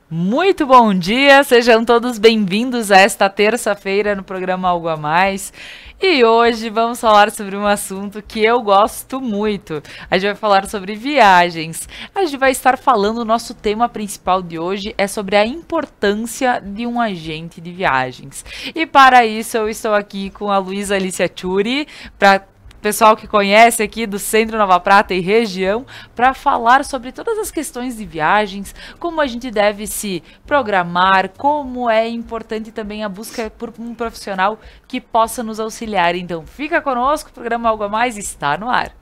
Muito bom dia, sejam todos bem-vindos a esta terça-feira no programa Algo a Mais. E hoje vamos falar sobre um assunto que eu gosto muito. A gente vai falar sobre viagens. A gente vai estar falando, o nosso tema principal de hoje é sobre a importância de um agente de viagens. E para isso eu estou aqui com a Luísa Alicia Tchuri, para pessoal que conhece aqui do Centro Nova Prata e região, para falar sobre todas as questões de viagens, como a gente deve se programar, como é importante também a busca por um profissional que possa nos auxiliar. Então fica conosco, o programa Algo a Mais está no ar.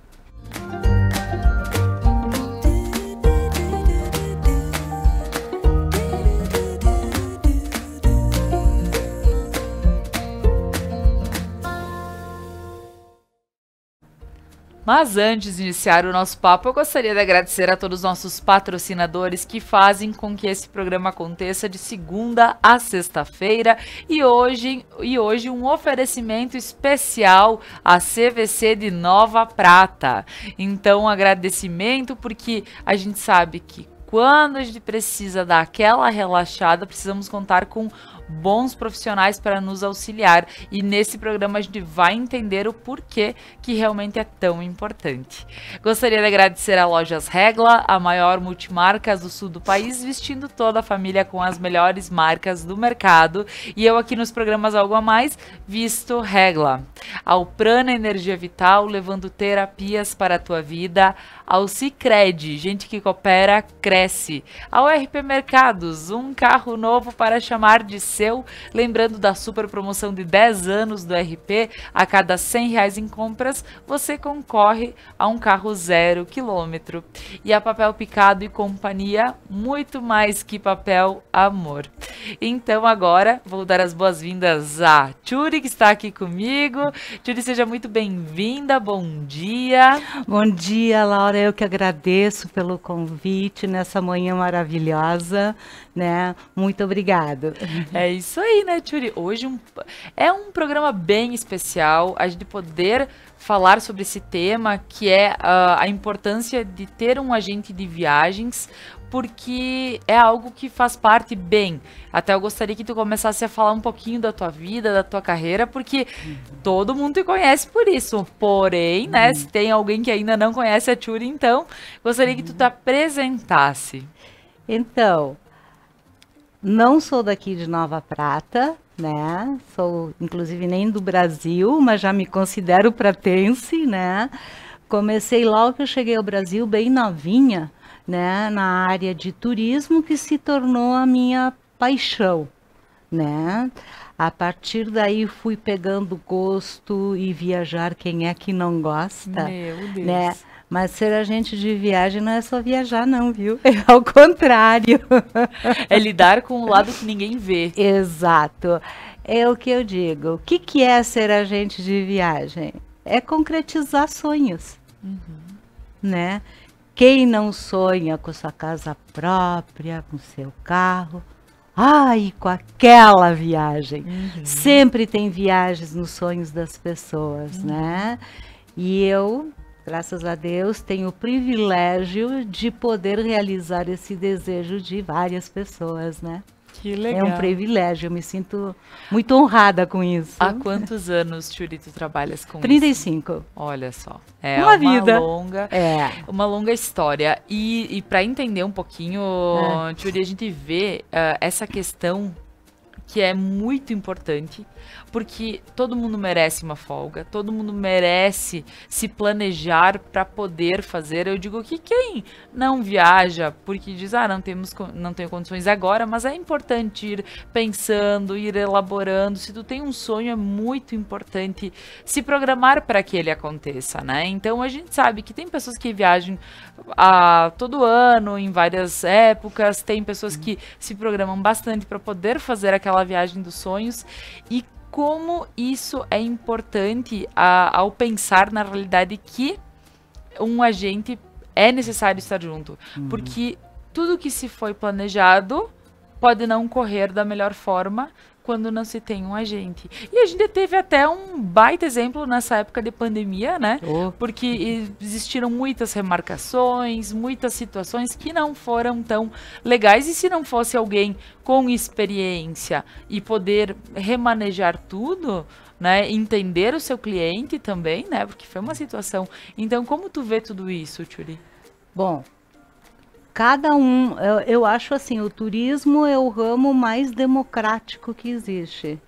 Mas antes de iniciar o nosso papo, eu gostaria de agradecer a todos os nossos patrocinadores que fazem com que esse programa aconteça de segunda a sexta-feira e hoje um oferecimento especial à CVC de Nova Prata. Então, um agradecimento porque a gente sabe que quando a gente precisa dar aquela relaxada, precisamos contar com bons profissionais para nos auxiliar, e nesse programa a gente vai entender o porquê que realmente é tão importante. Gostaria de agradecer a Lojas Regla, a maior multimarcas do sul do país, vestindo toda a família com as melhores marcas do mercado, e eu aqui nos programas Algo a Mais visto Regla. Ao Prana Energia Vital, levando terapias para a tua vida. Ao Sicredi, gente que coopera, cresce. Ao RP Mercados, um carro novo para chamar de seu, lembrando da super promoção de 10 anos do RP, a cada R$100 em compras, você concorre a um carro 0 km. E a Papel Picado e Companhia, muito mais que papel, amor. Então agora, vou dar as boas-vindas a Tchuri, que está aqui comigo. Tchuri, seja muito bem-vinda, bom dia. Bom dia, Laura, eu que agradeço pelo convite nessa manhã maravilhosa, né? Muito obrigado. É isso aí, né, Tchuri? Hoje é um programa bem especial, a gente poder falar sobre esse tema, que é a importância de ter um agente de viagens, porque é algo que faz parte bem. Até eu gostaria que tu começasse a falar um pouquinho da tua vida, da tua carreira, porque todo mundo te conhece por isso. Porém, né, se tem alguém que ainda não conhece a Tchuri, então, gostaria que tu te apresentasse. Então, não sou daqui de Nova Prata, né? Sou, inclusive, nem do Brasil, mas já me considero pratense, né? Comecei logo que eu cheguei ao Brasil, bem novinha, né? Na área de turismo, que se tornou a minha paixão, né? A partir daí fui pegando gosto e viajar, quem é que não gosta? Meu Deus. Né? Mas ser agente de viagem não é só viajar não, viu? É ao contrário. É lidar com o lado que ninguém vê. Exato. É o que eu digo. O que que é ser agente de viagem? É concretizar sonhos, né? Quem não sonha com sua casa própria, com seu carro? Ai, com aquela viagem. Sempre tem viagens nos sonhos das pessoas, né? E eu, graças a Deus, tenho o privilégio de poder realizar esse desejo de várias pessoas, né? Que legal. É um privilégio, eu me sinto muito honrada com isso. Há quantos anos, Tchuri, tu trabalhas com 35. isso? Olha só. É Uma vida. Uma longa história. E para entender um pouquinho, Tchuri, a gente vê essa questão que é muito importante, porque todo mundo merece uma folga, todo mundo merece se planejar para poder fazer. Eu digo que quem não viaja porque diz, não tenho condições agora, mas é importante ir pensando, ir elaborando. Se tu tem um sonho, é muito importante se programar para que ele aconteça, né? Então a gente sabe que tem pessoas que viajam todo ano, em várias épocas, tem pessoas que se programam bastante para poder fazer aquela viagem dos sonhos, e como isso é importante ao pensar na realidade que um agente é necessário estar junto, porque tudo que se foi planejado pode não correr da melhor forma quando não se tem um agente. E a gente teve até um baita exemplo nessa época de pandemia, né? Porque existiram muitas remarcações, muitas situações que não foram tão legais, e se não fosse alguém com experiência e poder remanejar tudo, né, entender o seu cliente também, né, porque foi uma situação. Então, como tu vê tudo isso, Tchuri? Bom, cada um, eu acho assim, o turismo é o ramo mais democrático que existe,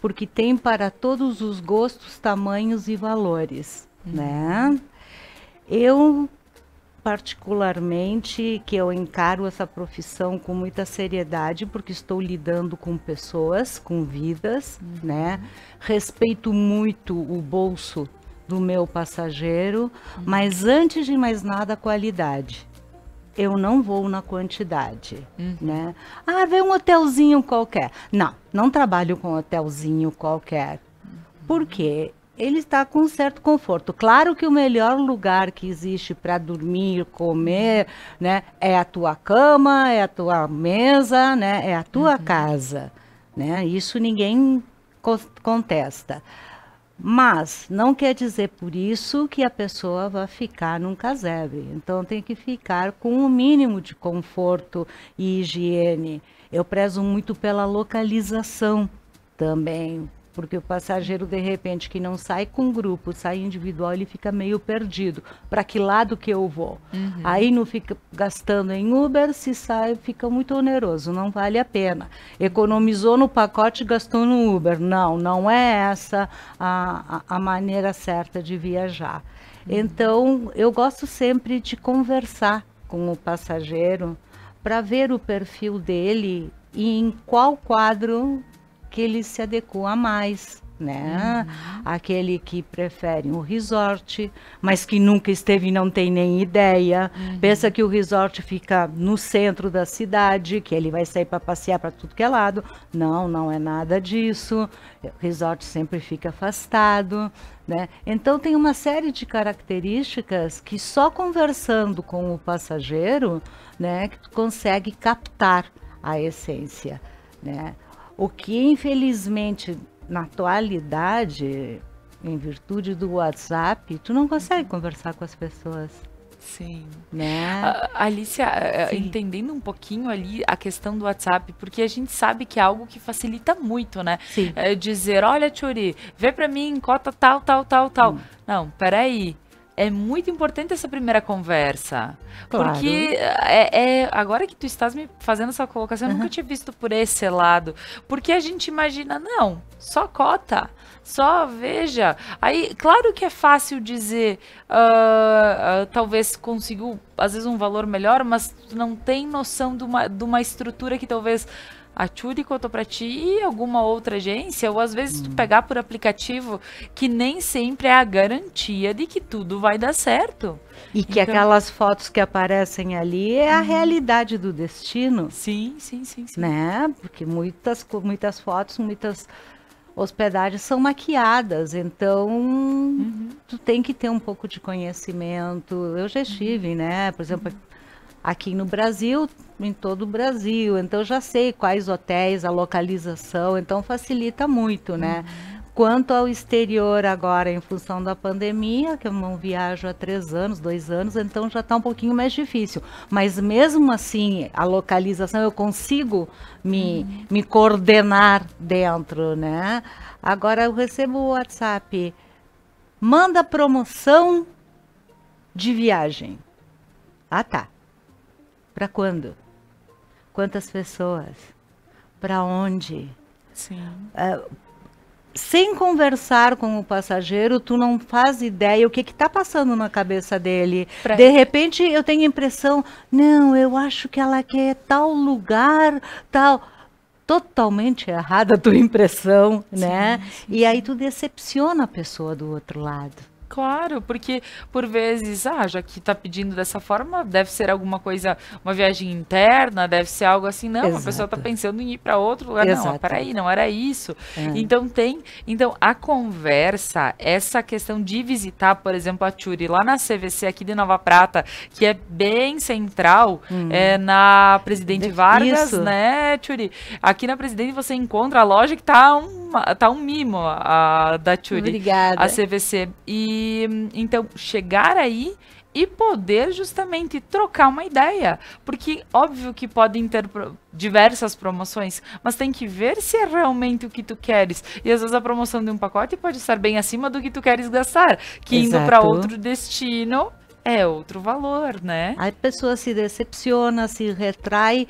porque tem para todos os gostos, tamanhos e valores, né? Eu, particularmente, que eu encaro essa profissão com muita seriedade, porque estou lidando com pessoas, com vidas, né? Respeito muito o bolso do meu passageiro, mas antes de mais nada, a qualidade. Eu não vou na quantidade, né? Ah, vem um hotelzinho qualquer. Não, não trabalho com hotelzinho qualquer. Por quê? Ele está com um certo conforto. Claro que o melhor lugar que existe para dormir, comer, né, é a tua cama, é a tua mesa, né, é a tua casa, né? Isso ninguém contesta. Mas não quer dizer por isso que a pessoa vai ficar num casebre. Então tem que ficar com o mínimo de conforto e higiene. Eu prezo muito pela localização também, porque o passageiro, de repente, que não sai com grupo, sai individual, ele fica meio perdido. Para que lado que eu vou? Aí não fica gastando em Uber, se sai, fica muito oneroso, não vale a pena. Economizou no pacote, gastou no Uber. Não, não é essa a maneira certa de viajar. Então, eu gosto sempre de conversar com o passageiro para ver o perfil dele e em qual quadro que ele se adequa mais, né? Aquele que prefere um resort, mas que nunca esteve e não tem nem ideia. Pensa que o resort fica no centro da cidade, que ele vai sair para passear para tudo que é lado. Não, não é nada disso. O resort sempre fica afastado, né? Então tem uma série de características que só conversando com o passageiro, né, que tu consegue captar a essência, né? O que, infelizmente, na atualidade, em virtude do WhatsApp, tu não consegue conversar com as pessoas. Sim. Né? Alicia, entendendo um pouquinho ali a questão do WhatsApp, porque a gente sabe que é algo que facilita muito, né? Sim. Dizer, olha, Tchuri, vê pra mim, cota tal, tal, tal, tal. Não, peraí. É muito importante essa primeira conversa. Claro. Porque agora que tu estás me fazendo essa colocação, eu nunca tinha visto por esse lado. Porque a gente imagina, não, só cota, só veja. Aí, claro que é fácil dizer, talvez consiga, às vezes, um valor melhor, mas tu não tem noção de uma estrutura que talvez a Tchuri contou pra ti e alguma outra agência, ou às vezes tu pegar por aplicativo, que nem sempre é a garantia de que tudo vai dar certo. E que aquelas fotos que aparecem ali é a realidade do destino. Sim, sim, sim, sim. Né? Porque muitas fotos, muitas hospedagens são maquiadas, então tu tem que ter um pouco de conhecimento. Eu já estive, né? Por exemplo, aqui no Brasil, em todo o Brasil, então já sei quais hotéis, a localização, então facilita muito, né? Quanto ao exterior agora, em função da pandemia, que eu não viajo há 3 anos, 2 anos, então já está um pouquinho mais difícil. Mas mesmo assim, a localização eu consigo me coordenar dentro, né? Agora eu recebo o WhatsApp, manda promoção de viagem. Ah, tá. Para quando? Quantas pessoas? Para onde? Sim. Sem conversar com o passageiro, tu não faz ideia o que está passando na cabeça dele. De repente, eu tenho a impressão, não, eu acho que ela quer tal lugar, tal... Totalmente errada a tua impressão, né? Sim, e aí tu decepciona a pessoa do outro lado. Claro, porque por vezes, já que tá pedindo dessa forma, deve ser alguma coisa, uma viagem interna, deve ser algo assim, não, a pessoa tá Exato. pensando em ir para outro lugar, não, Exato. peraí, não era isso. É. Então a conversa, essa questão de visitar, por exemplo, a Tchuri lá na CVC aqui de Nova Prata, que é bem central, na Presidente Vargas, Isso. né, Tchuri? Aqui na Presidente você encontra a loja que tá um mimo da Tchuri, Obrigada. a CVC. E então chegar aí e poder justamente trocar uma ideia, porque óbvio que podem ter diversas promoções, mas tem que ver se é realmente o que tu queres. E às vezes a promoção de um pacote pode estar bem acima do que tu queres gastar, que indo para Exato. outro destino é outro valor, né? A pessoa se decepciona, se retrai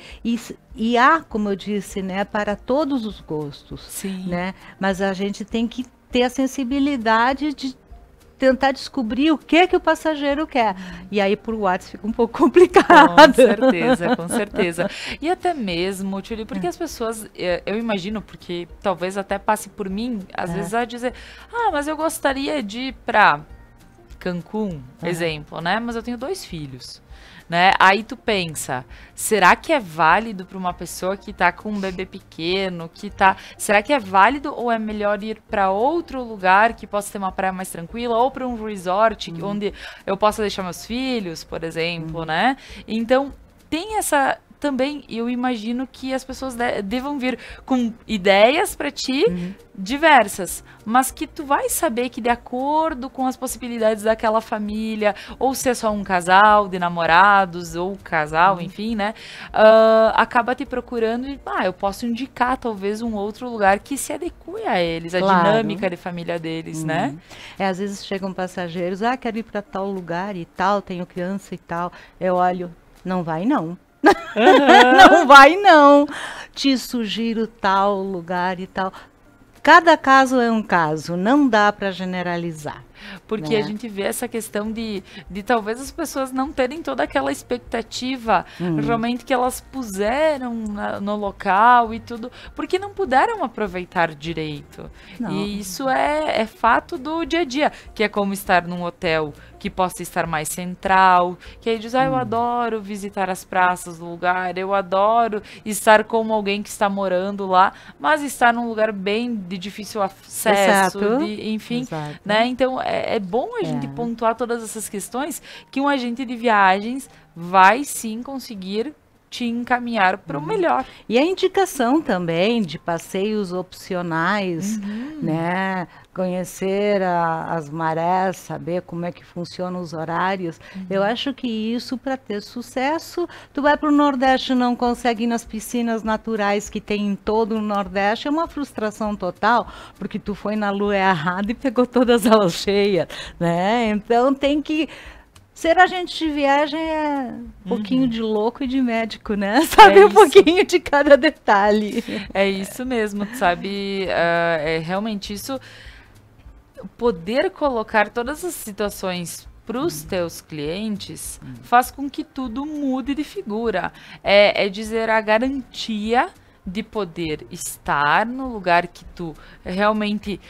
e há, como eu disse, né, para todos os gostos, Sim. né? Mas a gente tem que ter a sensibilidade de tentar descobrir o que o passageiro quer. E aí por WhatsApp fica um pouco complicado. Com certeza, com certeza. E até mesmo, Tchuli, porque as pessoas, eu imagino, porque talvez até passe por mim, às vezes a dizer, mas eu gostaria de ir para Cancún, exemplo, né? Mas eu tenho 2 filhos, né? Aí tu pensa, será que é válido para uma pessoa que tá com um bebê pequeno, será que é válido ou é melhor ir para outro lugar que possa ter uma praia mais tranquila ou para um resort onde eu possa deixar meus filhos, por exemplo, né? Então, tem essa também, eu imagino que as pessoas devam vir com ideias para ti diversas, mas que tu vai saber que de acordo com as possibilidades daquela família, ou se é só um casal de namorados, ou casal, enfim, né, acaba te procurando e, eu posso indicar talvez um outro lugar que se adeque a eles, a dinâmica de família deles, né? Às vezes chegam passageiros, quero ir para tal lugar e tal, tenho criança e tal, eu olho, não vai não. Não vai não, te sugiro tal lugar e tal. Cada caso é um caso, não dá para generalizar. Porque a gente vê essa questão de talvez as pessoas não terem toda aquela expectativa realmente que elas puseram no local e tudo, porque não puderam aproveitar direito. Não. E isso é fato do dia a dia, que é como estar num hotel que possa estar mais central, que aí diz, eu adoro visitar as praças do lugar, eu adoro estar com alguém que está morando lá, mas estar num lugar bem de difícil acesso, enfim, né? Então, é bom a gente pontuar todas essas questões que um agente de viagens vai sim conseguir te encaminhar para o melhor. E a indicação também de passeios opcionais, né? Conhecer as marés, saber como é que funcionam os horários. Eu acho que isso, para ter sucesso, tu vai para o Nordeste e não consegue ir nas piscinas naturais que tem em todo o Nordeste, é uma frustração total, porque tu foi na lua errada e pegou todas elas cheias, né? Então tem que... Ser agente de viagem é um pouquinho de louco e de médico, né? Sabe um pouquinho de cada detalhe. É isso mesmo, sabe? É realmente isso. Poder colocar todas as situações para os teus clientes faz com que tudo mude de figura. É dizer a garantia de poder estar no lugar que tu realmente...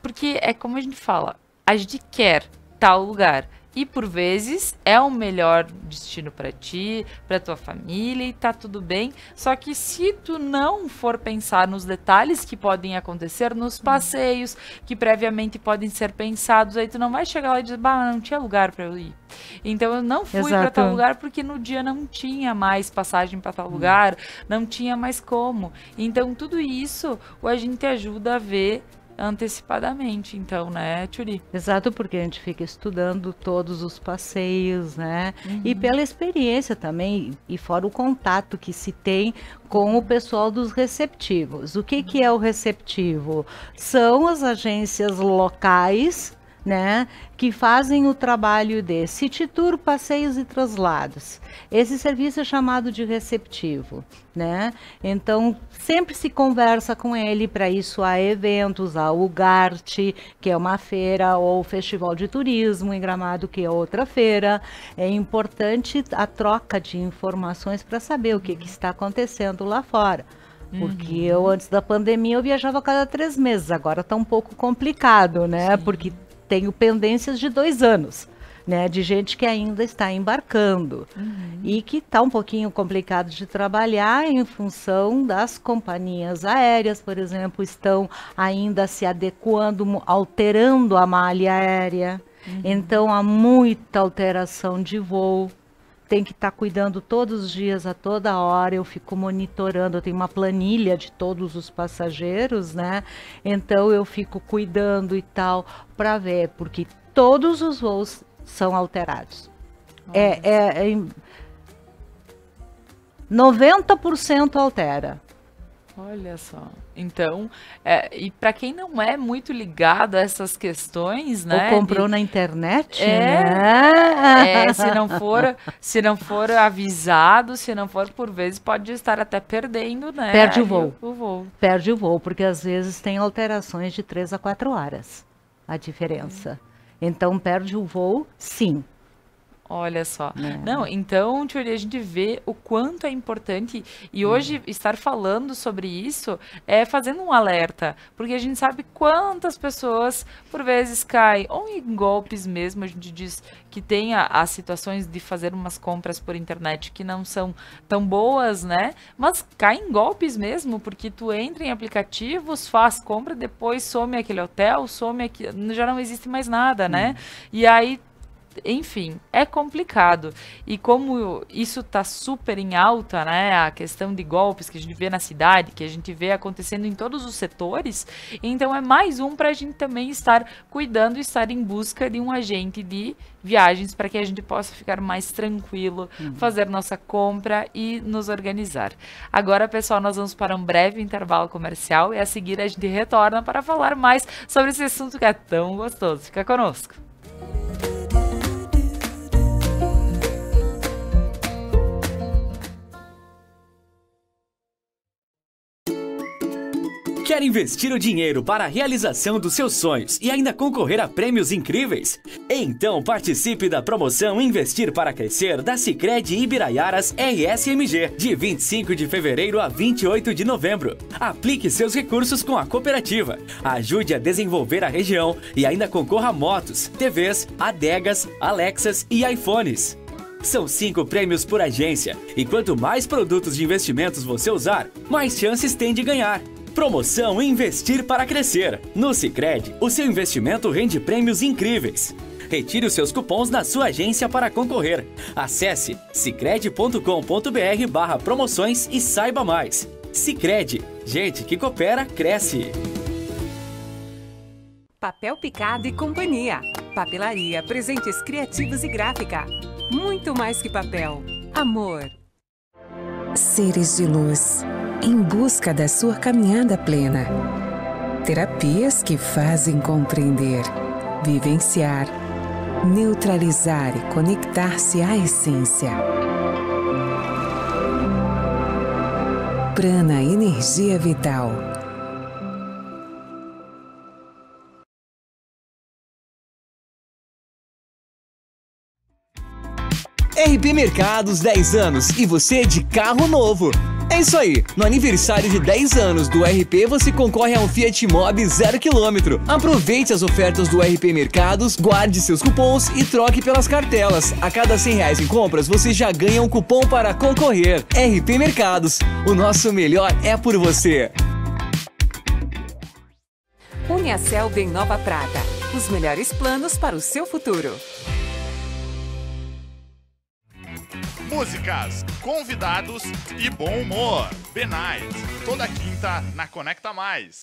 porque é como a gente fala, a gente quer tal lugar. E por vezes é o melhor destino para ti, para tua família e tá tudo bem. Só que se tu não for pensar nos detalhes que podem acontecer, nos passeios que previamente podem ser pensados, aí tu não vai chegar lá e dizer, não tinha lugar para eu ir. Então eu não fui para tal lugar porque no dia não tinha mais passagem para tal lugar, não tinha mais como. Então tudo isso o agente ajuda a ver antecipadamente, então, né, Tchuri? Exato, porque a gente fica estudando todos os passeios, né? E pela experiência também, e fora o contato que se tem com o pessoal dos receptivos. O que é o receptivo? São as agências locais, né, que fazem o trabalho de City Tour, passeios e traslados. Esse serviço é chamado de receptivo, né? Então, sempre se conversa com ele, para isso há eventos, há o GART, que é uma feira, ou o Festival de Turismo em Gramado, que é outra feira. É importante a troca de informações para saber o que está acontecendo lá fora. Porque eu, antes da pandemia, eu viajava a cada 3 meses, agora está um pouco complicado, né? Porque tenho pendências de 2 anos. Né, de gente que ainda está embarcando e que está um pouquinho complicado de trabalhar em função das companhias aéreas, por exemplo, estão ainda se adequando, alterando a malha aérea. Então há muita alteração de voo. Tem que estar cuidando todos os dias, a toda hora. Eu fico monitorando, eu tenho uma planilha de todos os passageiros, né? Então eu fico cuidando e tal para ver, porque todos os voos são alterados. 90% altera. Olha só. Então, e para quem não é muito ligado a essas questões, né? Ou comprou na internet, né? Se não for avisado, se não for por vezes, pode estar até perdendo, né? Perde o voo. Perde o voo, porque às vezes tem alterações de 3 a 4 horas, a diferença. Então, perde o voo, sim. Olha só. Não, então, Tchuri, a gente vê o quanto é importante e hoje estar falando sobre isso é fazendo um alerta, porque a gente sabe quantas pessoas por vezes caem ou em golpes mesmo. A gente diz que tem as situações de fazer umas compras por internet que não são tão boas, né? Mas cai em golpes mesmo, porque tu entra em aplicativos, faz compra, depois some aquele hotel, já não existe mais nada, né? E aí, enfim, é complicado. E como isso está super em alta, né, a questão de golpes que a gente vê na cidade, que a gente vê acontecendo em todos os setores, então é mais um para a gente também estar cuidando e estar em busca de um agente de viagens para que a gente possa ficar mais tranquilo, fazer nossa compra e nos organizar. Agora, pessoal, nós vamos para um breve intervalo comercial e a seguir a gente retorna para falar mais sobre esse assunto que é tão gostoso. Fica conosco. Quer investir o dinheiro para a realização dos seus sonhos e ainda concorrer a prêmios incríveis? Então participe da promoção Investir para Crescer da Sicredi Ibiraiaras RSMG, de 25 de fevereiro a 28 de novembro. Aplique seus recursos com a cooperativa, ajude a desenvolver a região e ainda concorra a motos, TVs, adegas, Alexas e iPhones. São 5 prêmios por agência e quanto mais produtos de investimentos você usar, mais chances tem de ganhar. Promoção Investir para Crescer. No Sicredi, o seu investimento rende prêmios incríveis. Retire os seus cupons na sua agência para concorrer. Acesse sicredi.com.br/promoções e saiba mais. Sicredi, gente que coopera, cresce. Papel Picado e Companhia. Papelaria, presentes criativos e gráfica. Muito mais que papel. Amor. Seres de luz. Em busca da sua caminhada plena. Terapias que fazem compreender, vivenciar, neutralizar e conectar-se à essência. Prana Energia Vital. RP Mercados 10 anos e você de carro novo. É isso aí, no aniversário de 10 anos do RP você concorre a um Fiat Mobi 0 km. Aproveite as ofertas do RP Mercados, guarde seus cupons e troque pelas cartelas. A cada R$100 em compras você já ganha um cupom para concorrer. RP Mercados, o nosso melhor é por você. Uniacel em Nova Prata, os melhores planos para o seu futuro. Músicas, convidados e bom humor. Benais, toda quinta na Conecta Mais.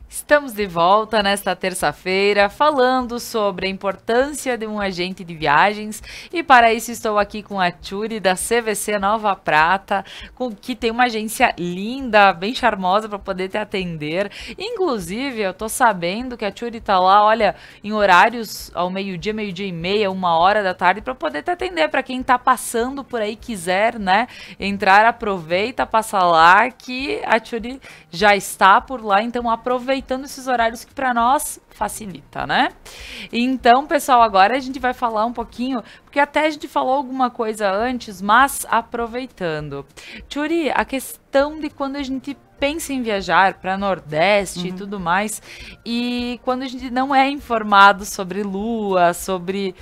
Estamos de volta nesta terça-feira falando sobre a importância de um agente de viagens e para isso estou aqui com a Tchuri da CVC Nova Prata, que tem uma agência linda, bem charmosa para poder te atender. Inclusive, eu tô sabendo que a Tchuri tá lá, olha, em horários ao meio-dia, meio-dia e meia, 1h da tarde para poder te atender. Para quem tá passando por aí, quiser, né, entrar, aproveita, passa lá que a Tchuri já está por lá, então aproveitando pegando esses horários que para nós facilita, né? Então, pessoal, agora a gente vai falar um pouquinho, porque até a gente falou alguma coisa antes, mas aproveitando. Tchuri, a questão de quando a gente pensa em viajar para Nordeste e tudo mais, e quando a gente não é informado sobre lua, sobre...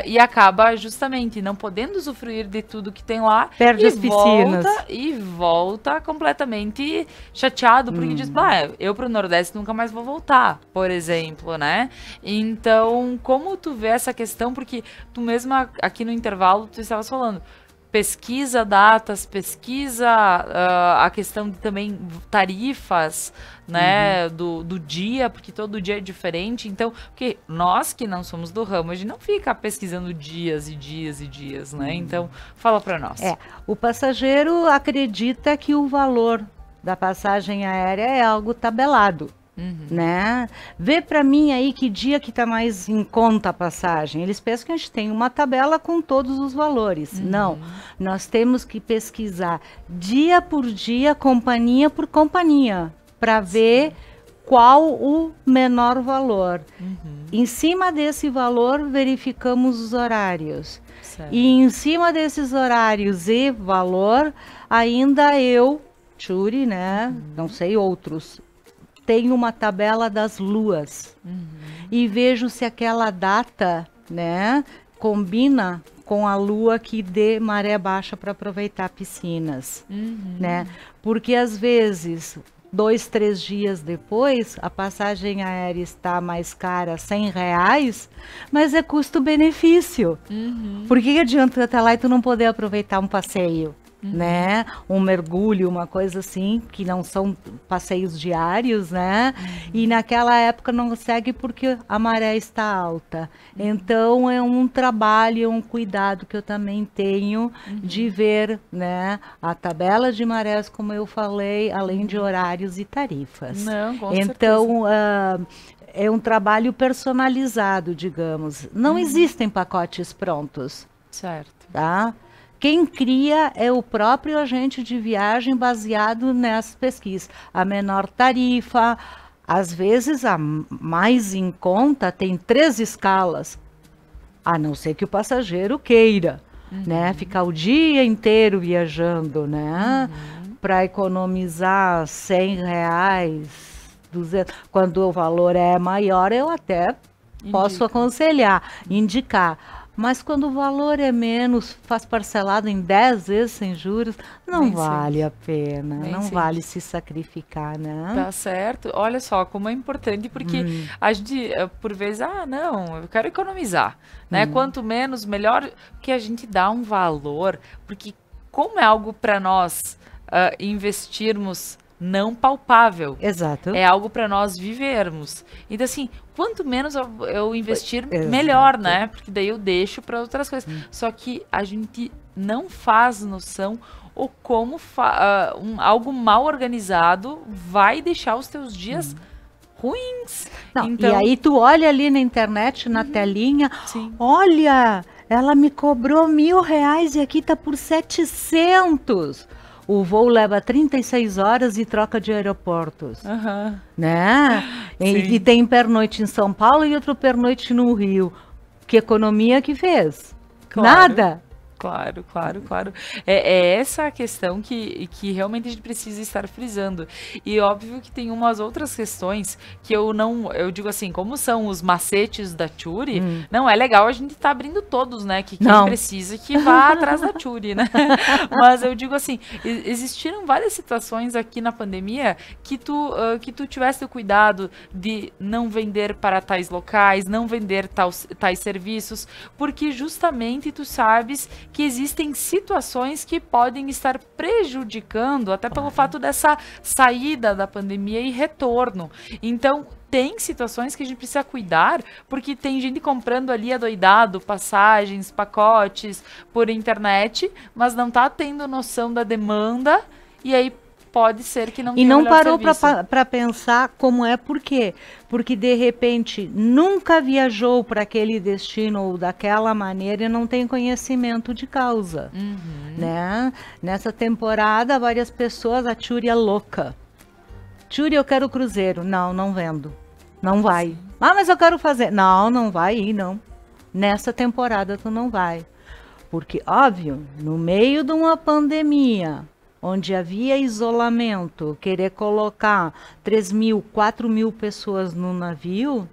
e acaba justamente não podendo usufruir de tudo que tem lá. Perde as piscinas. E volta completamente chateado, porque diz, eu pro Nordeste nunca mais vou voltar, por exemplo, né? Então, como tu vê essa questão, porque tu mesma aqui no intervalo, tu estavas falando, pesquisa datas, pesquisa a questão de também tarifas, né, do dia, porque todo dia é diferente. Então, porque nós que não somos do ramo, a gente não fica pesquisando dias e dias e dias, né? Então, fala para nós. O passageiro acredita que o valor da passagem aérea é algo tabelado. Né? Vê para mim aí que dia que tá mais em conta a passagem. Eles pensam que a gente tem uma tabela com todos os valores. Não, nós temos que pesquisar dia por dia, companhia por companhia, para ver qual o menor valor. Em cima desse valor, verificamos os horários. Certo. E em cima desses horários e valor, ainda eu, Tchuri, né? Não sei outros, tenho uma tabela das luas e vejo se aquela data, né, combina com a lua que dê maré baixa para aproveitar piscinas, né? Porque às vezes 2, 3 dias depois a passagem aérea está mais cara, R$100, mas é custo-benefício. Por que adianta tu até lá e tu não poder aproveitar um passeio? Né? Um mergulho, uma coisa assim, que não são passeios diários, né? E naquela época não consegue porque a maré está alta. Então é um trabalho, um cuidado que eu também tenho de ver, né, a tabela de marés, como eu falei, além de horários e tarifas. Não, com então, é um trabalho personalizado, digamos. Não existem pacotes prontos. Certo. Tá? Quem cria é o próprio agente de viagem baseado nessas pesquisas. A menor tarifa, às vezes a mais em conta, tem 3 escalas, a não ser que o passageiro queira, né? Ficar o dia inteiro viajando, né? Para economizar R$100, 200. Quando o valor é maior, eu até posso aconselhar, indicar. Mas quando o valor é menos, faz parcelado em 10 vezes sem juros, não vale a pena, não vale se sacrificar, né? Tá certo. Olha só como é importante, porque a gente, por vezes, não, eu quero economizar, né? Quanto menos, melhor, que a gente dá um valor, porque como é algo para nós investirmos não palpável. Exato. É algo para nós vivermos. Então, assim, quanto menos eu investir, melhor, né? Porque daí eu deixo para outras coisas. Só que a gente não faz noção ou como algo mal organizado vai deixar os teus dias ruins. Não, então, e aí tu olha ali na internet, na telinha, olha, ela me cobrou R$1.000 e aqui tá por 700. O voo leva 36 horas e troca de aeroportos, né? E tem pernoite em São Paulo e outro pernoite no Rio. Que economia que fez? Nada. Claro. É essa a questão que realmente a gente precisa estar frisando. E óbvio que tem umas outras questões que eu digo assim, como são os macetes da Tchuri, não é legal a gente tá abrindo todos, né? Que quem precisa que vá atrás da Tchuri, né? Mas eu digo assim, existiram várias situações aqui na pandemia que tu tivesse o cuidado de não vender para tais locais, não vender tais serviços, porque justamente tu sabes que existem situações que podem estar prejudicando, até pelo fato dessa saída da pandemia e retorno. Então, tem situações que a gente precisa cuidar, porque tem gente comprando ali adoidado, passagens, pacotes por internet, mas não tá tendo noção da demanda, e aí pode ser que não tenha E não parou serviço. para pensar como é, por quê? Porque de repente nunca viajou para aquele destino ou daquela maneira e não tem conhecimento de causa, né? Nessa temporada várias pessoas, a Tchuri é louca, Tchuri, eu quero cruzeiro. Não, não vendo. Não vai. Ah, mas eu quero fazer. Não, não vai ir, não. Nessa temporada tu não vai. Porque, óbvio, no meio de uma pandemia, onde havia isolamento, querer colocar 3.000, 4.000 pessoas no navio,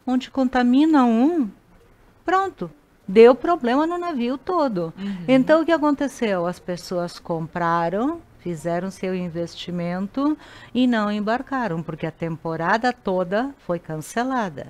onde contamina um, pronto, deu problema no navio todo. Então, o que aconteceu? As pessoas compraram, fizeram seu investimento e não embarcaram, porque a temporada toda foi cancelada.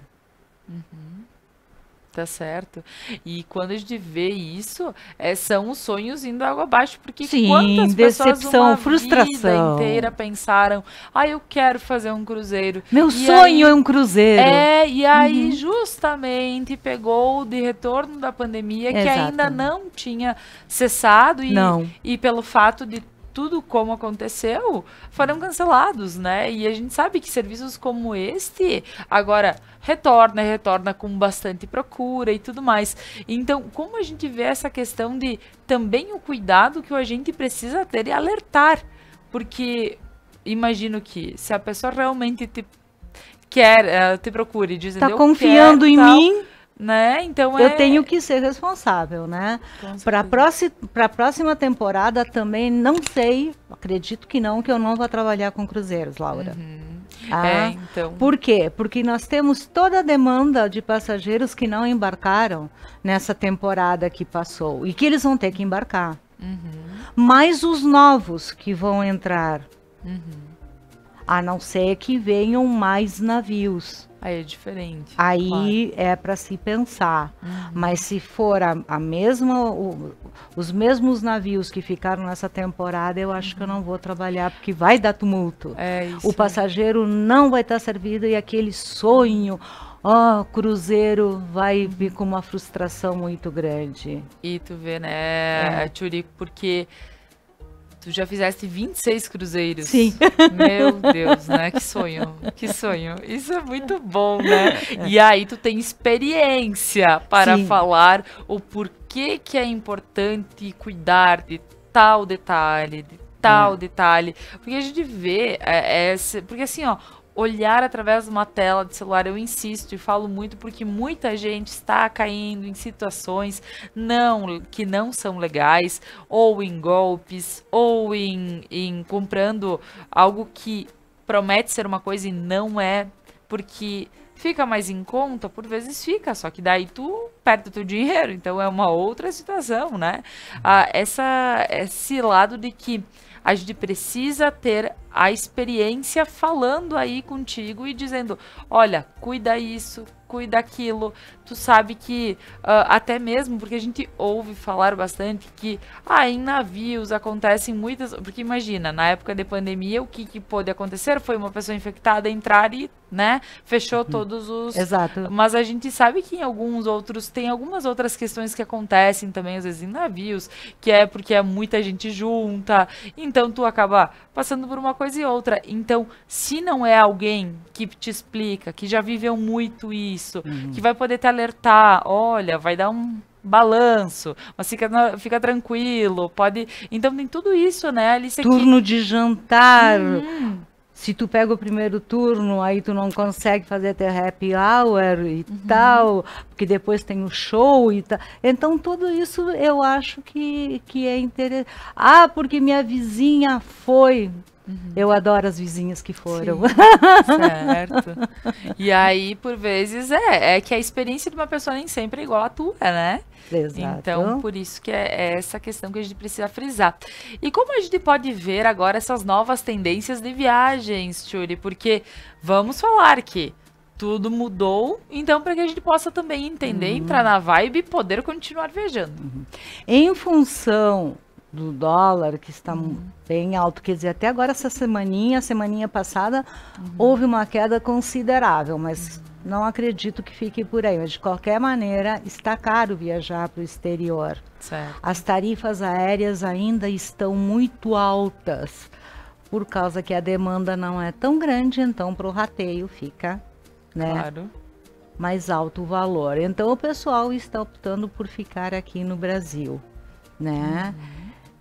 Tá certo. E quando a gente vê isso, são os sonhos indo água abaixo, porque Sim, quantas pessoas decepção, uma frustração. vida inteira pensaram, eu quero fazer um cruzeiro. Meu E sonho aí, é um cruzeiro. e aí justamente pegou de retorno da pandemia, que ainda Exato. não tinha cessado, Não. e pelo fato de tudo como aconteceu, foram cancelados, né? E a gente sabe que serviços como este, agora, retorna com bastante procura e tudo mais. Então, como a gente vê essa questão de também o cuidado que a gente precisa ter e alertar? Porque imagino que se a pessoa realmente te procure, dizendo Tá confiando em mim, né? Então eu tenho que ser responsável, né? Com Para certeza. a próxima temporada também não sei, acredito que eu não vou trabalhar com cruzeiros, Laura. Então. Por quê? Porque nós temos toda a demanda de passageiros que não embarcaram nessa temporada que passou e que eles vão ter que embarcar. Mais os novos que vão entrar. A não ser que venham mais navios. Aí é diferente. Aí é para se pensar. Mas se for os mesmos navios que ficaram nessa temporada, eu acho que eu não vou trabalhar, porque vai dar tumulto. Isso. O passageiro não vai estar servido e aquele sonho, cruzeiro, vai vir com uma frustração muito grande. E tu vê, né, Tchuri, porque tu já fizeste 26 cruzeiros. Sim. Meu Deus, né? Que sonho, que sonho. Isso é muito bom, né? E aí tu tem experiência para Sim. falar o porquê que é importante cuidar de tal detalhe, detalhe. Porque a gente vê, porque assim, olhar através de uma tela de celular, eu insisto e falo muito porque muita gente está caindo em situações que não são legais, ou em golpes, ou em comprando algo que promete ser uma coisa e não é, porque fica mais em conta, por vezes fica, só que daí tu perde o teu dinheiro, então é uma outra situação, né? Esse lado de que a gente precisa ter a experiência falando aí contigo e dizendo, olha, cuida isso, cuida aquilo. Tu sabe que até mesmo, porque a gente ouve falar bastante que em navios acontecem muitas... Porque imagina, na época de pandemia, o que pôde acontecer foi uma pessoa infectada entrar e, né, fechou todos os... Exato. Mas a gente sabe que tem algumas outras questões que acontecem também, às vezes em navios, que é porque é muita gente junta, então tu acaba passando por uma coisa e outra. Então, se não é alguém que te explica, que já viveu muito isso, que vai poder te alertar, olha, vai dar um balanço, mas fica tranquilo, pode... Então tem tudo isso, né, Alice? Turno de jantar. Se tu pega o primeiro turno, aí tu não consegue fazer teu happy hour e tal, porque depois tem o show e tal. Então, tudo isso eu acho que é interessante. Porque minha vizinha foi. Eu adoro as vizinhas que foram. Certo. E aí, por vezes, é que a experiência de uma pessoa nem sempre é igual à tua, né? Exato. Então, por isso que é essa questão que a gente precisa frisar. E como a gente pode ver agora essas novas tendências de viagens, Tchuri? Porque vamos falar que tudo mudou, então para que a gente possa também entender, entrar na vibe e poder continuar viajando. Em função do dólar, que está bem alto, quer dizer, até agora essa semaninha passada, houve uma queda considerável, mas não acredito que fique por aí. Mas de qualquer maneira, está caro viajar para o exterior. Certo. As tarifas aéreas ainda estão muito altas, por causa que a demanda não é tão grande, então para o rateio fica, né, Claro. mais alto o valor. Então o pessoal está optando por ficar aqui no Brasil, né?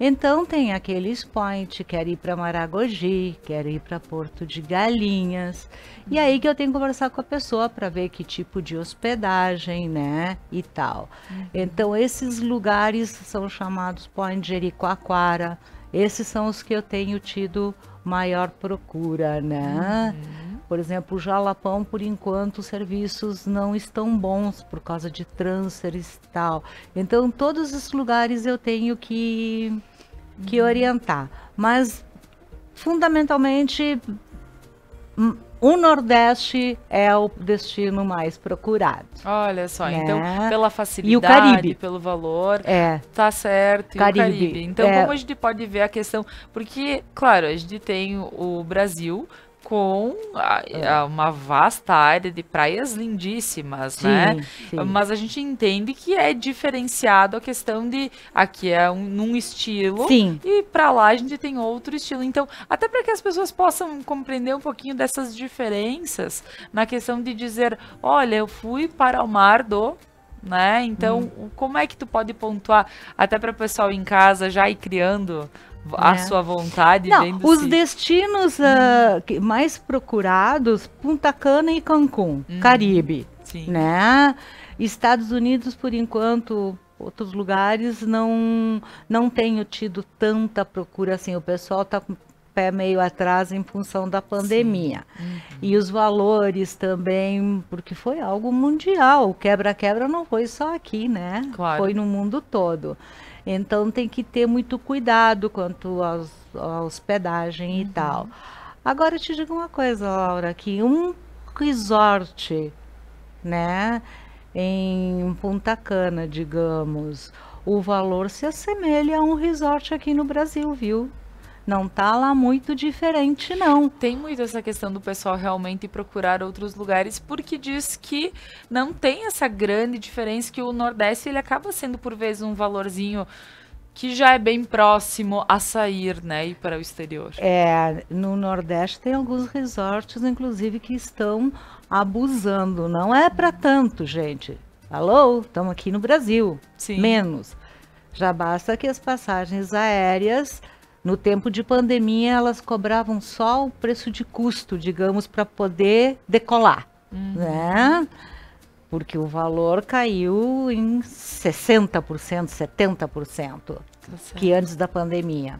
Então tem aqueles point, quero ir para Maragogi, quero ir para Porto de Galinhas. E aí que eu tenho que conversar com a pessoa para ver que tipo de hospedagem, né, e tal. Então esses lugares são chamados point Jericoacoara. Esses são os que eu tenho tido maior procura, né? Por exemplo, o Jalapão, por enquanto, os serviços não estão bons por causa de transfers e tal. Então, todos esses lugares eu tenho que orientar. Mas, fundamentalmente, o Nordeste é o destino mais procurado. Olha só, né? então pela facilidade, E o Caribe. pelo valor, É. tá certo, Caribe. e o Caribe. Então, como a gente pode ver a questão, porque, claro, a gente tem o Brasil com uma vasta área de praias lindíssimas, Sim, né? sim. Mas a gente entende que é diferenciado a questão de aqui é num estilo Sim. e para lá a gente tem outro estilo. Então, até para que as pessoas possam compreender um pouquinho dessas diferenças na questão de dizer, olha, eu fui para o mar do, né? Então, como é que tu pode pontuar até para o pessoal em casa já ir criando a sua vontade? Não, vendo os se... destinos mais procurados, Punta Cana e Cancún, Caribe, Sim. né? Estados Unidos, por enquanto, outros lugares não tenho tido tanta procura assim. O pessoal está com o pé meio atrás em função da pandemia. E os valores também, porque foi algo mundial. O quebra-quebra não foi só aqui, né? Claro. Foi no mundo todo. Então tem que ter muito cuidado quanto à hospedagem e tal. Agora eu te digo uma coisa, Laura, que um resort, né, em Punta Cana, digamos, o valor se assemelha a um resort aqui no Brasil, viu? Não tá lá muito diferente, não. Tem muito essa questão do pessoal realmente procurar outros lugares, porque diz que não tem essa grande diferença, que o Nordeste ele acaba sendo por vezes um valorzinho que já é bem próximo a sair, né, e para o exterior. No Nordeste tem alguns resorts, inclusive, que estão abusando. Não é para tanto, gente. Alô? Estamos aqui no Brasil. Sim. Menos. Já basta que as passagens aéreas, no tempo de pandemia, elas cobravam só o preço de custo, digamos, para poder decolar, né? Porque o valor caiu em 60%, 70%, que antes da pandemia.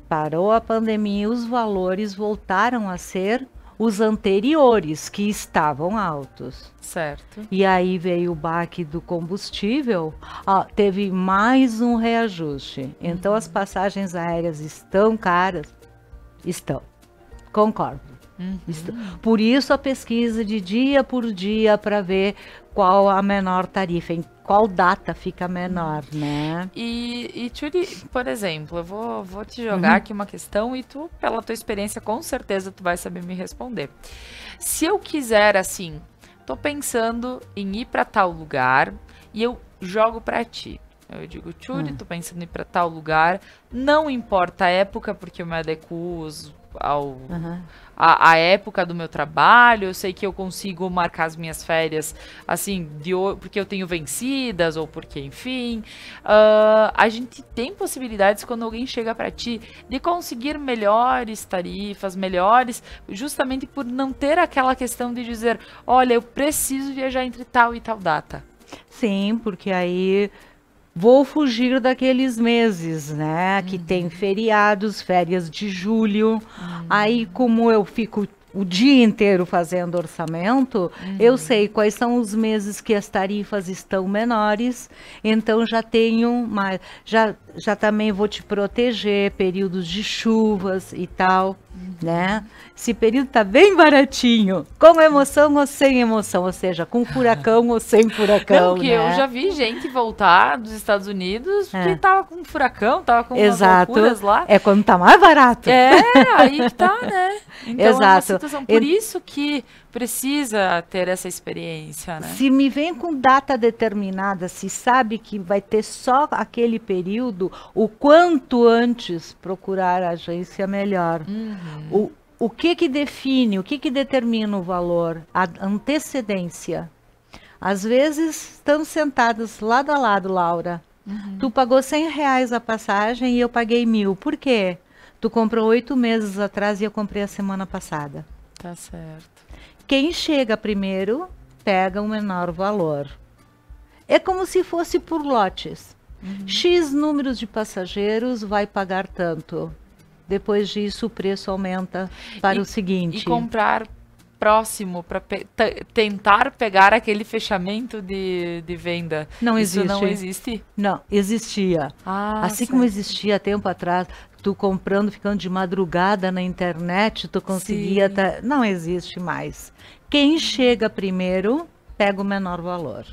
Parou a pandemia, os valores voltaram a ser os anteriores, que estavam altos. Certo. E aí veio o baque do combustível, teve mais um reajuste. Então as passagens aéreas estão caras? Estão. Concordo. Por isso a pesquisa de dia por dia para ver qual a menor tarifa, em qual data fica menor, né? E Tchuri, por exemplo, eu vou te jogar aqui uma questão e tu, pela tua experiência, com certeza tu vai saber me responder. Se eu quiser, assim, tô pensando em ir para tal lugar e eu jogo para ti. Eu digo, Tchuri, tô pensando em ir para tal lugar, não importa a época, porque eu me adequo a época do meu trabalho, eu sei que eu consigo marcar as minhas férias, assim, porque eu tenho vencidas, ou porque, enfim. A gente tem possibilidades, quando alguém chega para ti, de conseguir melhores tarifas, melhores, justamente por não ter aquela questão de dizer, olha, eu preciso viajar entre tal e tal data. Sim, porque aí vou fugir daqueles meses, né, que tem feriados, férias de julho. Aí, como eu fico o dia inteiro fazendo orçamento, eu sei quais são os meses que as tarifas estão menores, então já tenho mais, já também vou te proteger, períodos de chuvas e tal, né? Esse período tá bem baratinho, com emoção ou sem emoção, ou seja, com furacão ou sem furacão, Não, que né? eu já vi gente voltar dos Estados Unidos porque tava com furacão, tava com umas Exato. loucuras lá. É quando tá mais barato. Aí que tá, né? Então Exato. é uma situação. Por isso que precisa ter essa experiência, né? Se me vem com data determinada, se sabe que vai ter só aquele período, o quanto antes procurar a agência, melhor. O que define, o que determina o valor? A antecedência. Às vezes estamos sentadas lado a lado, Laura, Tu pagou R$100 a passagem e eu paguei 1.000. Por quê? Tu comprou 8 meses atrás e eu comprei a semana passada. Tá certo. Quem chega primeiro pega o menor valor. É como se fosse por lotes. X números de passageiros vai pagar tanto. Depois disso, o preço aumenta para o seguinte. E comprar próximo para tentar pegar aquele fechamento de venda. Não Isso existe. não existe? Não, existia. Assim como existia tempo atrás, tu comprando, ficando de madrugada na internet, tu conseguia... Não existe mais. Quem chega primeiro, pega o menor valor.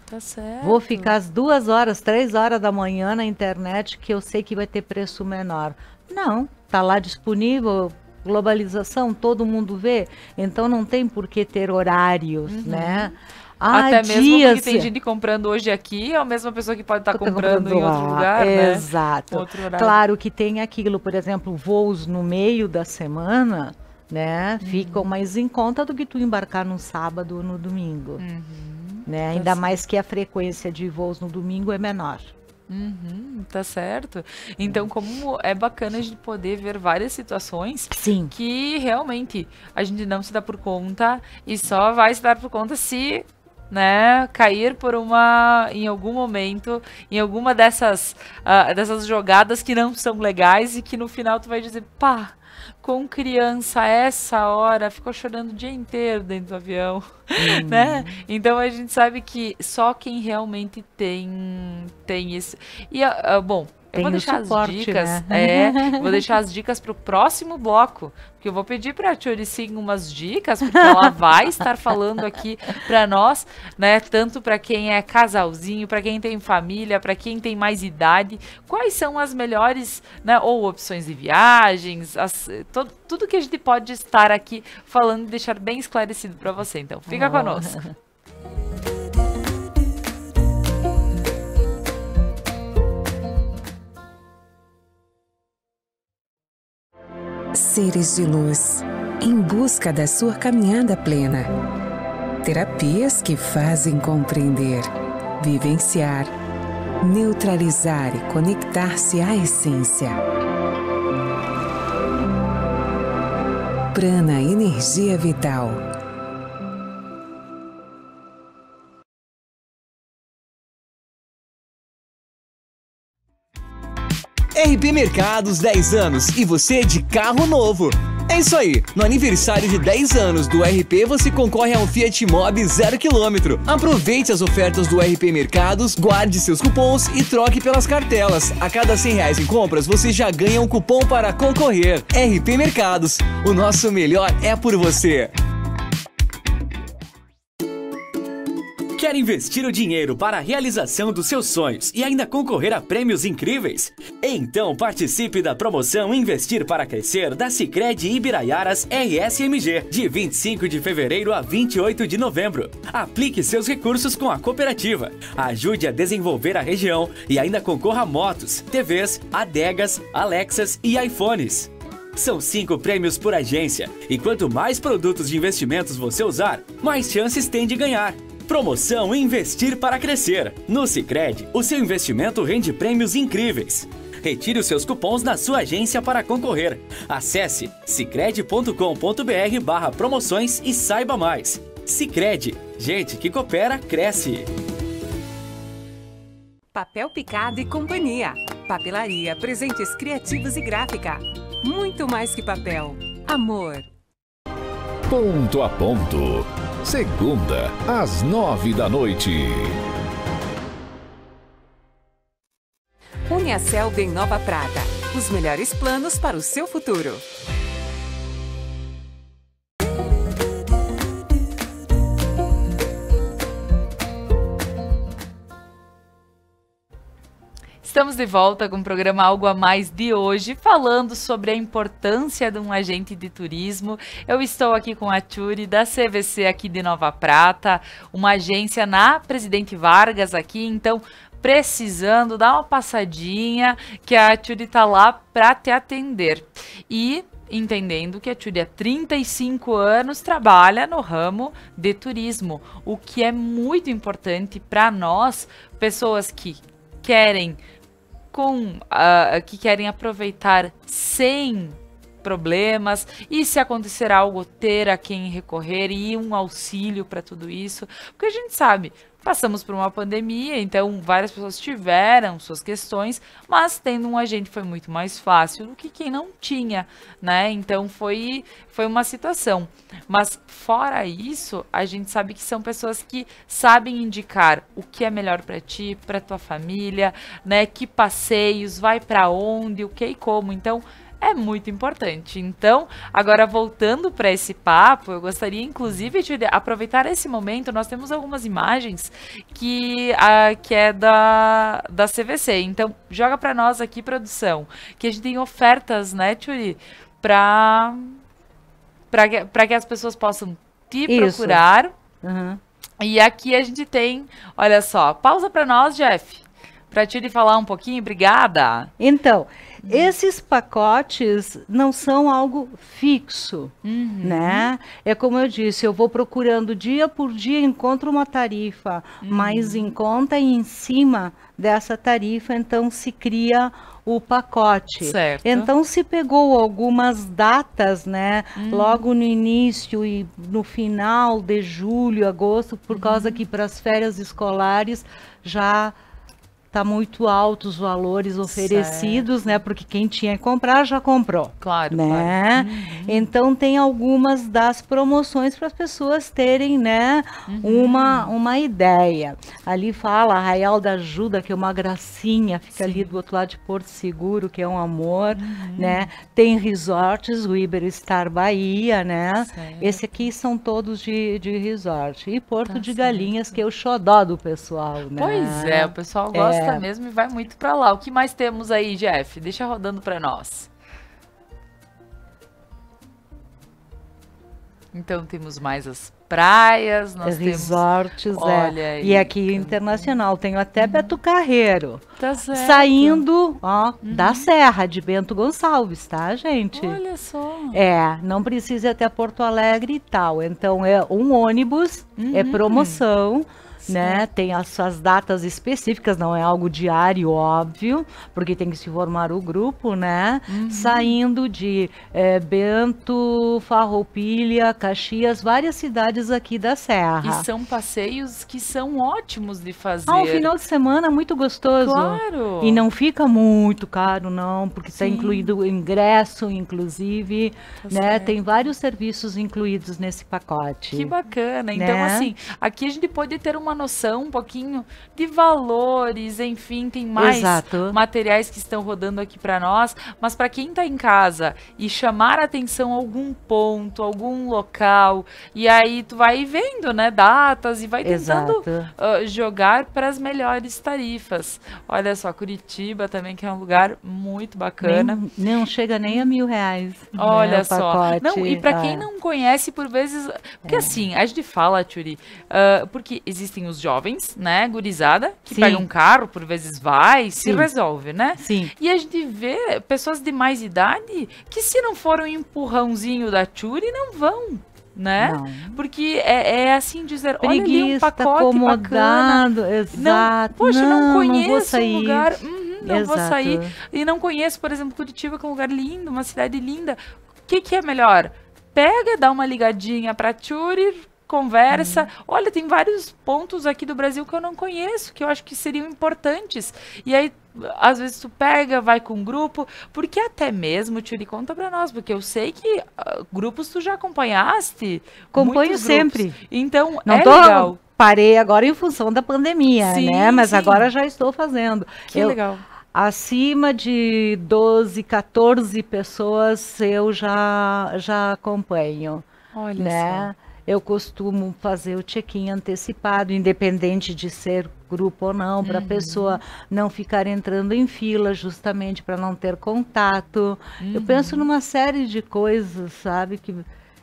Tá certo. Vou ficar às 2 horas, 3 horas da manhã na internet, que eu sei que vai ter preço menor. Não, tá lá disponível, globalização, todo mundo vê. Então não tem por que ter horários, né? Até mesmo porque tem gente comprando hoje aqui, é a mesma pessoa que pode estar comprando em outro lugar, né? Exato. Outro horário. Claro que tem aquilo, por exemplo, voos no meio da semana, né? Ficam mais em conta do que tu embarcar no sábado ou no domingo. Né? Ainda mais que a frequência de voos no domingo é menor. Tá certo. Então, como é bacana a gente poder ver várias situações que realmente a gente não se dá por conta e só vai se dar por conta se, né, cair por em algum momento, em alguma dessas jogadas que não são legais e que no final tu vai dizer, pá, com criança, essa hora, ficou chorando o dia inteiro dentro do avião, né? Então a gente sabe que só quem realmente tem isso. E, bom, eu vou deixar as dicas, né? Vou deixar as dicas para o próximo bloco, porque eu vou pedir para a Tchuri sim umas dicas, porque ela vai estar falando aqui para nós, né? Tanto para quem é casalzinho, para quem tem família, para quem tem mais idade, quais são as melhores, né? Ou opções de viagens, tudo que a gente pode estar aqui falando e deixar bem esclarecido para você. Então, fica conosco. Seres de luz, em busca da sua caminhada plena. Terapias que fazem compreender, vivenciar, neutralizar e conectar-se à essência. Prana Energia Vital. RP Mercados 10 anos e você de carro novo. É isso aí, no aniversário de 10 anos do RP você concorre a um Fiat Mobi 0 km. Aproveite as ofertas do RP Mercados, guarde seus cupons e troque pelas cartelas. A cada R$100 em compras você já ganha um cupom para concorrer. RP Mercados, o nosso melhor é por você. Quer investir o dinheiro para a realização dos seus sonhos e ainda concorrer a prêmios incríveis? Então participe da promoção Investir para Crescer da Sicredi Ibiraiaras RSMG, de 25 de fevereiro a 28 de novembro. Aplique seus recursos com a cooperativa, ajude a desenvolver a região e ainda concorra a motos, TVs, adegas, Alexas e iPhones. São 5 prêmios por agência e quanto mais produtos de investimentos você usar, mais chances tem de ganhar. Promoção Investir para Crescer. No Sicredi, o seu investimento rende prêmios incríveis. Retire os seus cupons na sua agência para concorrer. Acesse sicredi.com.br/promoções e saiba mais. Sicredi, gente que coopera, cresce. Papel Picado e Companhia. Papelaria, presentes criativos e gráfica. Muito mais que papel. Amor. Ponto a Ponto. Segunda, às 9 da noite. Uniaselv em Nova Prata. Os melhores planos para o seu futuro. Estamos de volta com o programa Algo a Mais de hoje, falando sobre a importância de um agente de turismo. Eu estou aqui com a Tchuri, da CVC aqui de Nova Prata, uma agência na Presidente Vargas aqui, então precisando, dá uma passadinha que a Tchuri tá lá para te atender. E entendendo que a Tchuri há 35 anos trabalha no ramo de turismo, o que é muito importante para nós, pessoas que querem que querem aproveitar sem problemas, e se acontecer algo, ter a quem recorrer e um auxílio para tudo isso, porque a gente sabe, passamos por uma pandemia, então várias pessoas tiveram suas questões, mas tendo um agente foi muito mais fácil do que quem não tinha, né? Então foi uma situação. Mas fora isso, a gente sabe que são pessoas que sabem indicar o que é melhor para ti, para tua família, né? Que passeios, vai para onde, o que e como. Então é muito importante. Então, agora voltando para esse papo, eu gostaria inclusive de aproveitar esse momento. Nós temos algumas imagens que é da CVC. Então, joga para nós aqui, produção, que a gente tem ofertas, né, Tchuri, para que as pessoas possam te procurar. Uhum. E aqui a gente tem, olha só, pausa para nós, Jeff, para Tchuri falar um pouquinho. Obrigada. Então, esses pacotes não são algo fixo, né? É como eu disse, eu vou procurando dia por dia, encontro uma tarifa mais em conta e em cima dessa tarifa, então se cria o pacote. Certo. Então se pegou algumas datas, né? Logo no início e no final de julho, agosto, por causa que para as férias escolares já tá muito alto os valores oferecidos, né? Porque quem tinha que comprar já comprou. Claro, né? Claro. Então tem algumas das promoções para as pessoas terem, né, uma ideia. Ali fala Arraial da Ajuda, que é uma gracinha, fica ali do outro lado de Porto Seguro, que é um amor, né? Tem resorts, o Iberostar Bahia, né? Certo. Esse aqui são todos de resort. E Porto de Galinhas, que é o xodó do pessoal, né? Pois é, o pessoal gosta mesmo e vai muito para lá. O que mais temos aí, Jeff? Deixa rodando para nós. Então temos mais as praias, nós resorts, temos, olha aí, e aqui internacional, tenho até Beto Carreiro, tá certo, saindo, ó, da Serra de Bento Gonçalves, tá, gente? Olha só. Não precisa ir até Porto Alegre e tal, então é um ônibus, é promoção, né? Tem as suas datas específicas, não é algo diário, óbvio, porque tem que se formar o grupo, né? Saindo de Bento, Farroupilha, Caxias, várias cidades aqui da Serra. E são passeios que são ótimos de fazer. Um final de semana muito gostoso. Claro. E não fica muito caro, não, porque está incluído o ingresso, inclusive, né? Certo. Tem vários serviços incluídos nesse pacote. Que bacana. Então, né? assim, aqui a gente pode ter uma noção um pouquinho de valores, enfim, tem mais materiais que estão rodando aqui para nós, mas para quem está em casa e chamar a atenção a algum ponto, algum local, e aí tu vai vendo, né, datas e vai tentando jogar para as melhores tarifas. Olha só, Curitiba também, que é um lugar muito bacana. Não chega nem a R$1.000. Olha né, só. Não, e para quem não conhece, por vezes, porque assim, a gente fala, Tchuri, porque existem os jovens, né, gurizada, que pega um carro, por vezes se resolve, né? Sim. E a gente vê pessoas de mais idade que, se não for um empurrãozinho da Tchuri, não vão, né? Não. Porque é assim dizer, olha ali um pacote acomodado, bacana. exato. Não, poxa, não conheço um lugar, não vou sair. E não conheço, por exemplo, Curitiba, que é um lugar lindo, uma cidade linda. O que é melhor? Pega, dá uma ligadinha pra Tchuri, conversa. Olha, tem vários pontos aqui do Brasil que eu não conheço, que eu acho que seriam importantes. E aí, às vezes tu pega, vai com um grupo, porque até mesmo, Tchuri, conta pra nós, porque eu sei que grupos tu já acompanhaste. Acompanho sempre. Então, não legal. Parei agora em função da pandemia, né? Mas agora já estou fazendo. Que legal. Acima de 12, 14 pessoas eu já acompanho. Olha né? só. Eu costumo fazer o check-in antecipado, independente de ser grupo ou não, para a pessoa não ficar entrando em fila, justamente para não ter contato. Eu penso numa série de coisas, sabe, que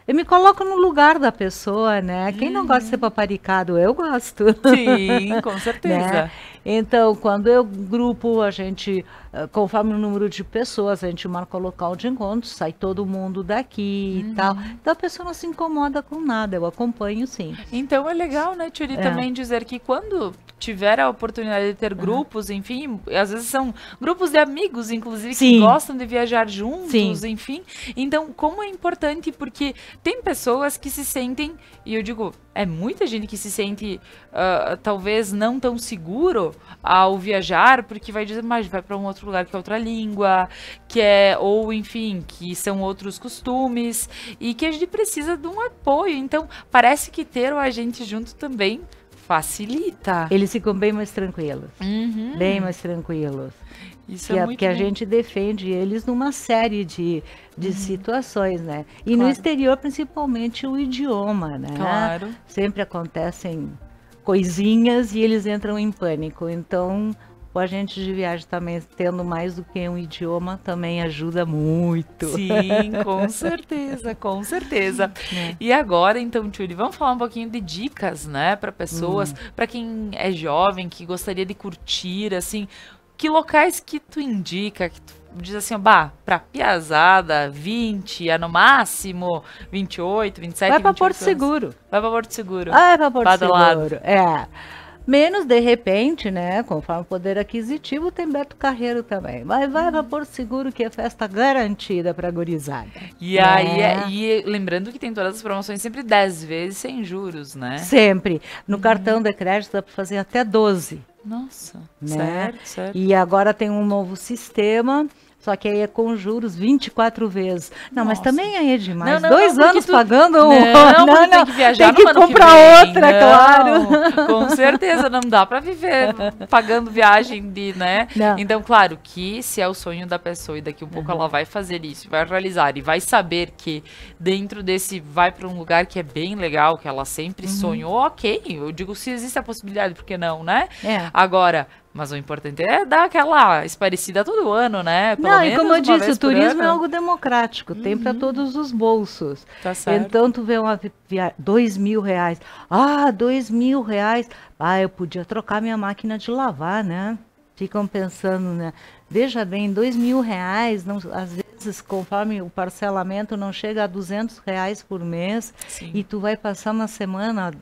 Eu me coloco no lugar da pessoa, né? Quem não gosta de ser paparicado? Eu gosto. Sim, com certeza. Né? Então, quando eu grupo, a gente, conforme o número de pessoas, a gente marca o local de encontro, sai todo mundo daqui e tal. Então a pessoa não se incomoda com nada, eu acompanho sim. Então é legal, né, Tchuri, também dizer que quando tiver a oportunidade de ter grupos, enfim, às vezes são grupos de amigos, inclusive, que gostam de viajar juntos, enfim. Então, como é importante, porque tem pessoas que se sentem, e eu digo, é muita gente que se sente talvez não tão seguro ao viajar, porque vai dizer, mas vai para um outro lugar que é outra língua, que é, ou enfim, que são outros costumes, e que a gente precisa de um apoio. Então, parece que ter o agente junto também facilita. Eles ficam bem mais tranquilos. Bem mais tranquilos. Isso é muito porque a bom. gente defende eles numa série de situações, né? E no exterior, principalmente, o idioma, né? Claro. Sempre acontecem coisinhas e eles entram em pânico. Então, o agente de viagem também, tendo mais do que um idioma, também ajuda muito. Sim, com certeza, com certeza. E agora, então, Tchuri, vamos falar um pouquinho de dicas, né, para pessoas, para quem é jovem, que gostaria de curtir, assim, que locais que tu indica, que tu diz assim, pra piazada, 20, no máximo 28, 27, Vai para 28 Porto anos. Seguro. Vai para Porto Seguro. Vai para Porto Badalado. Seguro, Menos, de repente, né, conforme o poder aquisitivo, tem Beto Carreiro também. Mas vai para Porto Seguro, que é festa garantida para gurizada. E aí, lembrando que tem todas as promoções sempre 10 vezes sem juros, né? Sempre. No cartão de crédito dá para fazer até 12. Nossa, Né? certo. E agora tem um novo sistema, só que aí é com juros 24 vezes. Não, mas Nossa. também aí é demais. Não, 2 porque anos tu- pagando Não, tem que viajar tem que no ano comprar vem. outra, Não, claro. Com certeza, não dá pra viver pagando viagem né? Não. Então, claro que se é o sonho da pessoa e daqui a um pouco ela vai fazer isso, vai realizar e vai saber que dentro desse vai pra um lugar que é bem legal, que ela sempre sonhou, ok, eu digo se existe a possibilidade, por que não, né? Agora, mas o importante é dar aquela esparecida todo ano, né? Pelo Não, menos e como eu uma disse, vez o por turismo é ano. algo democrático, tem para todos os bolsos. Tá certo. Então, tu vê uma viagem, R$2.000. R$2.000. Eu podia trocar minha máquina de lavar, né? Ficam pensando, né? Veja bem, R$2.000, não, às vezes, conforme o parcelamento, não chega a R$200 por mês. Sim. E tu vai passar uma semana,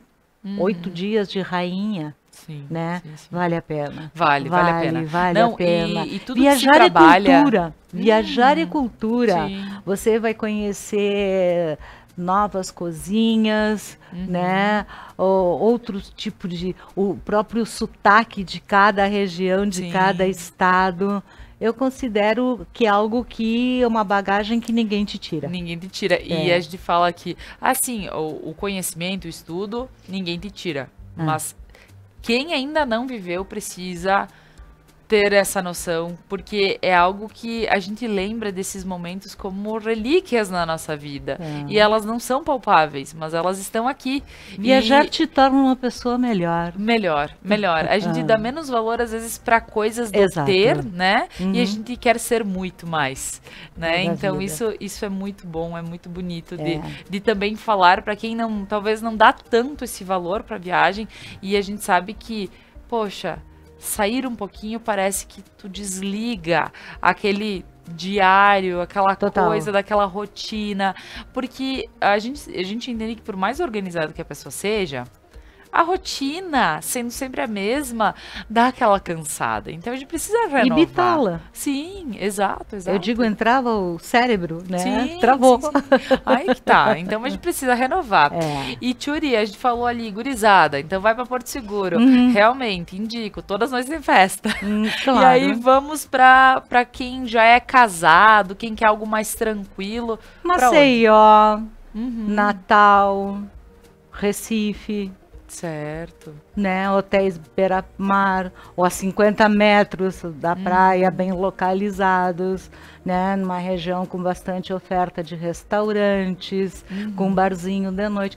8 dias de rainha. Sim, Né? sim, sim. Vale a pena. Vale a pena. Vale Não, a pena. E tudo Viajar que se trabalha... e cultura. Viajar e cultura. Sim. Você vai conhecer novas cozinhas, né? Outros tipos de... O próprio sotaque de cada região, de cada estado. Eu considero que é algo que é uma bagagem que ninguém te tira. Ninguém te tira. E a gente fala que, assim, o conhecimento, o estudo, ninguém te tira. Mas quem ainda não viveu precisa ter essa noção, porque é algo que a gente lembra desses momentos como relíquias na nossa vida. E elas não são palpáveis, mas elas estão aqui. Viajar te torna uma pessoa melhor. Melhor. A gente dá menos valor, às vezes, para coisas do Exato. ter, né? E a gente quer ser muito mais, né? Da Então, vida. isso é muito bom, é muito bonito de também falar para quem talvez não dá tanto esse valor para viagem. E a gente sabe que, poxa, sair um pouquinho parece que tu desliga aquele diário, aquela coisa daquela rotina, porque a gente entende que por mais organizado que a pessoa seja, a rotina, sendo sempre a mesma, dá aquela cansada. Então a gente precisa renovar. E bitá-la. Sim, exato. Eu digo, entrava o cérebro, né? Sim, Travou. sim. Aí que tá. Então a gente precisa renovar. E Tchuri, a gente falou ali, gurizada, então vai pra Porto Seguro. Realmente, indico, todas nós em festa. Claro. E aí vamos pra quem já é casado, quem quer algo mais tranquilo. Maceió, Natal, Recife. Certo. Né, hotéis beira-mar, ou a 50 metros da praia, bem localizados, né, numa região com bastante oferta de restaurantes, com um barzinho de noite.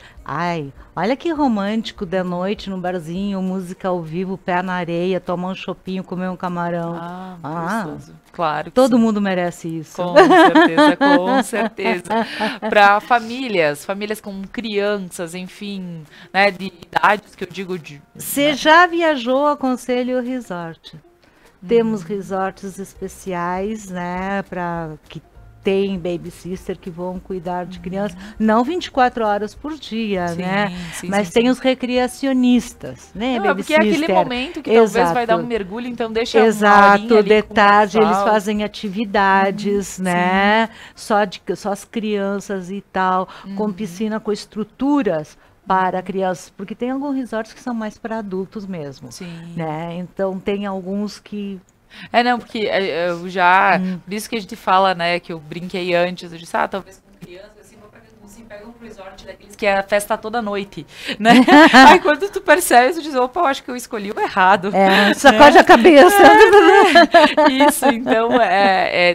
Olha que romântico de noite no barzinho, música ao vivo, pé na areia, tomar um chopinho, comer um camarão. Gostoso. Claro que todo sim. mundo merece isso. Com certeza, com certeza. Para famílias com crianças, enfim, né, de idades que eu digo de... Você já viajou, aconselho o resort. Temos resorts especiais, né, para que tem babysitter que vão cuidar de crianças, não 24 horas por dia, né? Mas tem os recreacionistas, né? Porque é aquele momento que talvez vai dar um mergulho, então deixa uma horinha ali de tarde com o eles casal. fazem atividades, né? Só as crianças e tal, com piscina, com estruturas para crianças, porque tem alguns resorts que são mais para adultos mesmo, né? Então tem alguns que não, porque eu já... Por isso que a gente fala, né, que eu brinquei antes, eu disse, talvez com criança, assim, pega um resort daqueles que é a festa toda noite, né? Aí quando tu percebe, tu diz, opa, eu acho que eu escolhi o errado. Sacode a cabeça. Isso, então,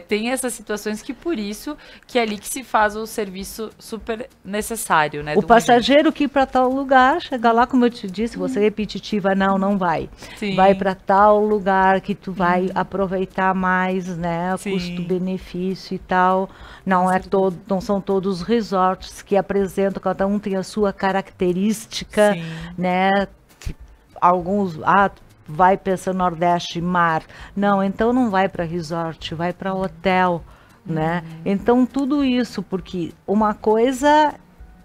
tem essas situações que por isso que é ali que se faz o serviço super necessário, né? O passageiro que ir para tal lugar, chegar lá, como eu te disse, você é repetitiva, não vai. Sim. Vai para tal lugar que tu vai aproveitar mais, né? Custo-benefício e tal. Não são todos os resorts que apresentam, cada um tem a sua característica, né? Alguns, vai pensando Nordeste, mar. Não, então não vai para resort, vai para hotel, né? Então tudo isso, porque uma coisa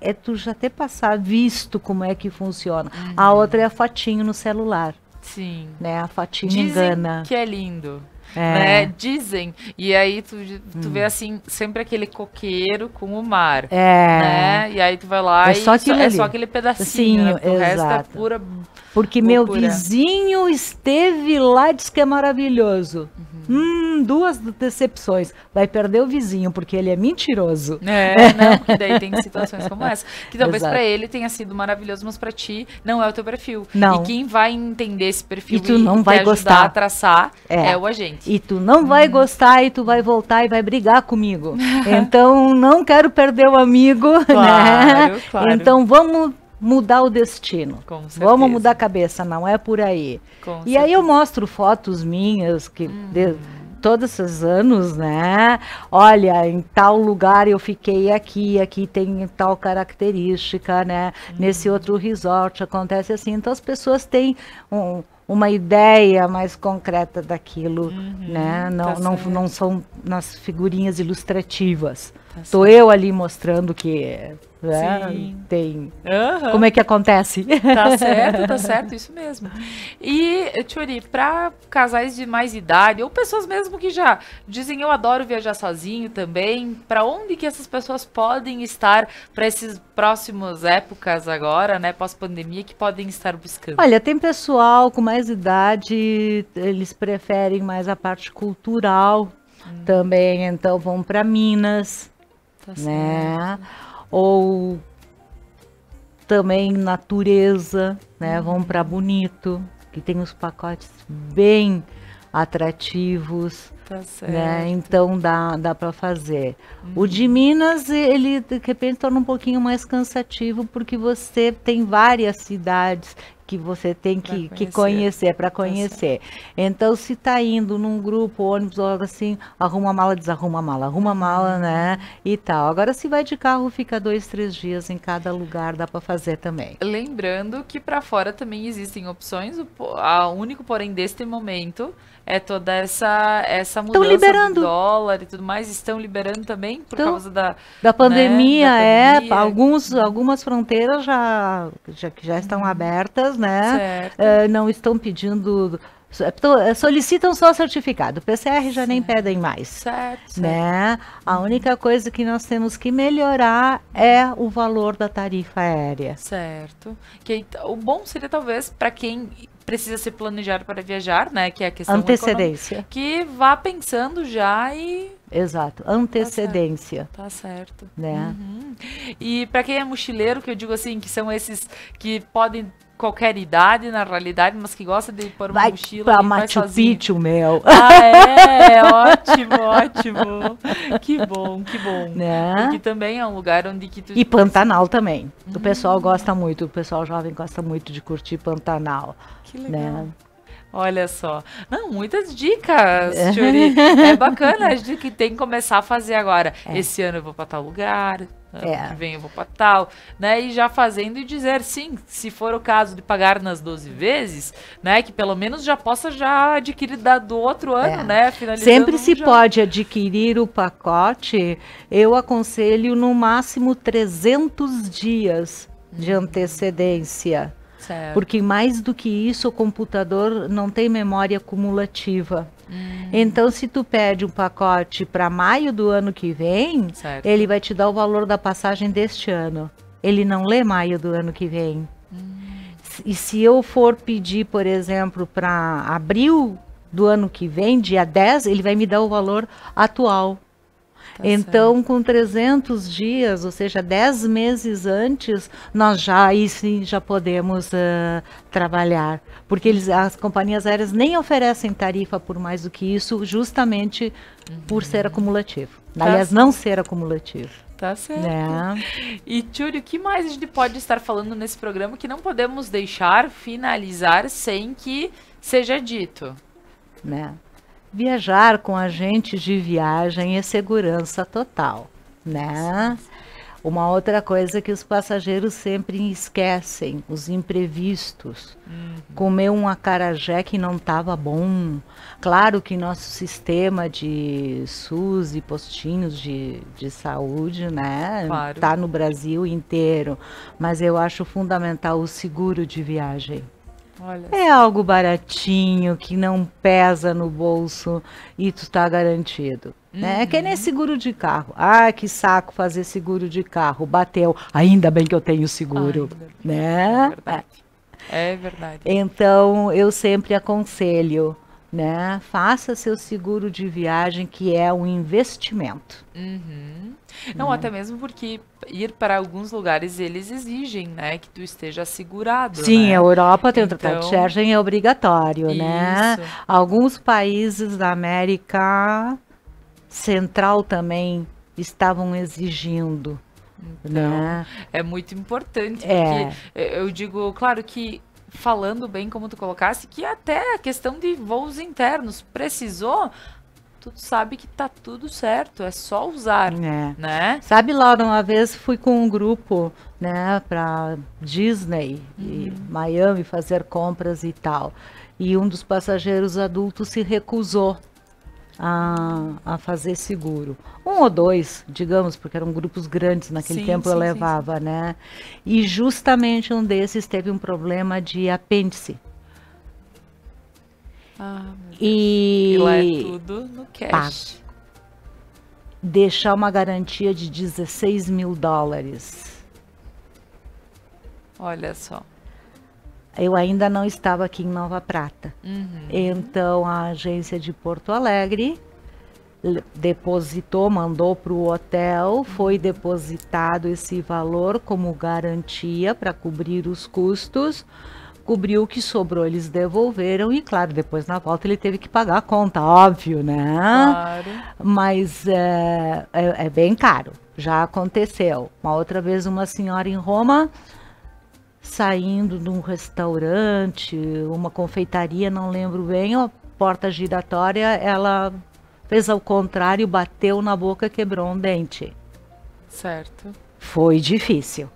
é tu já ter visto como é que funciona. A outra é a fotinho no celular. Sim. Né? A fotinho Dizem engana. que é lindo. Né? Dizem, e aí tu vê assim, sempre aquele coqueiro com o mar, né? E aí tu vai lá é só aquele pedacinho, né? O resto é pura... Porque meu vizinho esteve lá e disse que é maravilhoso. Duas decepções. Vai perder o vizinho, porque ele é mentiroso. Não, porque daí tem situações como essa. Que talvez para ele tenha sido maravilhoso, mas para ti não é o teu perfil. Não. E quem vai entender esse perfil e tu não vai ajudar gostar a traçar é o agente. E tu não vai gostar e tu vai voltar e vai brigar comigo. Então, não quero perder o amigo, né? Claro. Então, vamos mudar o destino. Vamos mudar a cabeça, não é por aí. E aí eu mostro fotos minhas que todos esses anos, né? Olha, em tal lugar eu fiquei aqui tem tal característica, né? Nesse outro resort acontece assim. Então as pessoas têm uma ideia mais concreta daquilo, né? Não são nas figurinhas ilustrativas. Estou eu ali mostrando que tem. Como é que acontece? Tá certo, isso mesmo. E, Tchuri, para casais de mais idade, ou pessoas mesmo que já dizem eu adoro viajar sozinho também, para onde que essas pessoas podem estar para essas próximas épocas agora, né, pós-pandemia, que podem estar buscando? Olha, tem pessoal com mais idade, eles preferem mais a parte cultural também, então vão para Minas, né? Ou também natureza, né? Vão para Bonito, que tem os pacotes bem atrativos, né? Então dá para fazer. O de Minas, ele de repente torna um pouquinho mais cansativo, porque você tem várias cidades que você tem que conhecer, para conhecer. Então, se tá indo num grupo, ônibus, ou algo assim, arruma a mala, desarruma a mala, arruma a mala, né, e tal. Agora, se vai de carro, fica 2, 3 dias em cada lugar, dá para fazer também. Lembrando que para fora também existem opções, o único, porém, deste momento, é toda essa mudança do dólar e tudo mais, estão liberando também por causa da pandemia, né, da pandemia. Algumas fronteiras já estão abertas, né? Não estão pedindo, solicitam só certificado, PCR já nem pedem mais, né? A única coisa que nós temos que melhorar é o valor da tarifa aérea. Certo. Que o bom seria talvez para quem precisa se planejar para viajar, né? Que é a questão antecedência. Que vá pensando já e... Exato, antecedência. Tá certo. Né? E para quem é mochileiro, que eu digo assim, que são esses que podem qualquer idade, na realidade, mas que gosta de pôr uma mochila pra e vai Machu sozinho. Picchu, meu. Ótimo, ótimo. Que bom, Né? Porque também é um lugar onde que tu... E Pantanal também. O pessoal gosta muito, o pessoal jovem gosta muito de curtir Pantanal. Que legal. Né? Olha só. Não, muitas dicas, Churi. É bacana, a gente que tem que começar a fazer agora. Esse ano eu vou para tal lugar, ano que vem eu vou para tal, né? E já fazendo e dizer sim, se for o caso de pagar nas 12 vezes, né? Que pelo menos já possa já adquirir do outro ano, né? Finalizando Sempre se pode adquirir o pacote, eu aconselho no máximo 300 dias de antecedência. Certo. Porque mais do que isso, o computador não tem memória cumulativa. Então, se tu pede um pacote para maio do ano que vem, ele vai te dar o valor da passagem deste ano. Ele não lê maio do ano que vem. E se eu for pedir, por exemplo, para abril do ano que vem, dia 10, ele vai me dar o valor atual. Então, com 300 dias, ou seja, 10 meses antes, nós aí sim já podemos trabalhar. Porque as companhias aéreas nem oferecem tarifa por mais do que isso, justamente por ser acumulativo. Aliás, não ser acumulativo. Tá certo. Né? E, Tchuri, o que mais a gente pode estar falando nesse programa que não podemos deixar finalizar sem que seja dito? Né? Viajar com agentes de viagem é segurança total, né? Uma outra coisa que os passageiros sempre esquecem, os imprevistos. Comer um acarajé que não estava bom. Claro que nosso sistema de SUS e postinhos de saúde, né? Claro. Tá no Brasil inteiro. Mas eu acho fundamental o seguro de viagem. Olha. É algo baratinho, que não pesa no bolso e tu tá garantido. Né? É que nem seguro de carro. Ah, que saco fazer seguro de carro. Bateu. Ainda bem que eu tenho seguro. Né? É verdade. É verdade. Então, eu sempre aconselho, né? Faça seu seguro de viagem, que é um investimento. Não, até mesmo porque ir para alguns lugares eles exigem, né, que tu esteja assegurado. Sim, né? a Europa tem o Então, tratado de Schengen, é obrigatório, né? Isso. Alguns países da América Central também estavam exigindo. Então, né? é muito importante, porque eu digo, claro que falando bem como tu colocasse, que até a questão de voos internos precisou, tu sabe que tá tudo certo, é só usar, né? Sabe, Laura, uma vez fui com um grupo, né, para Disney e Miami fazer compras e tal, e um dos passageiros adultos se recusou a fazer seguro. Um ou dois, digamos, porque eram grupos grandes naquele tempo eu levava, né? E justamente um desses teve um problema de apêndice. E lá é tudo no cash. Pago. Deixar uma garantia de $16 mil. Olha só. Eu ainda não estava aqui em Nova Prata. Então, a agência de Porto Alegre depositou, mandou para o hotel, foi depositado esse valor como garantia para cobrir os custos, cobriu o que sobrou, eles devolveram e, claro, depois na volta ele teve que pagar a conta, óbvio, né? Claro. Mas é bem caro, já aconteceu. Uma outra vez uma senhora em Roma, saindo de um restaurante, uma confeitaria, não lembro bem, a porta giratória, ela fez ao contrário, bateu na boca, quebrou um dente. Certo. Foi difícil.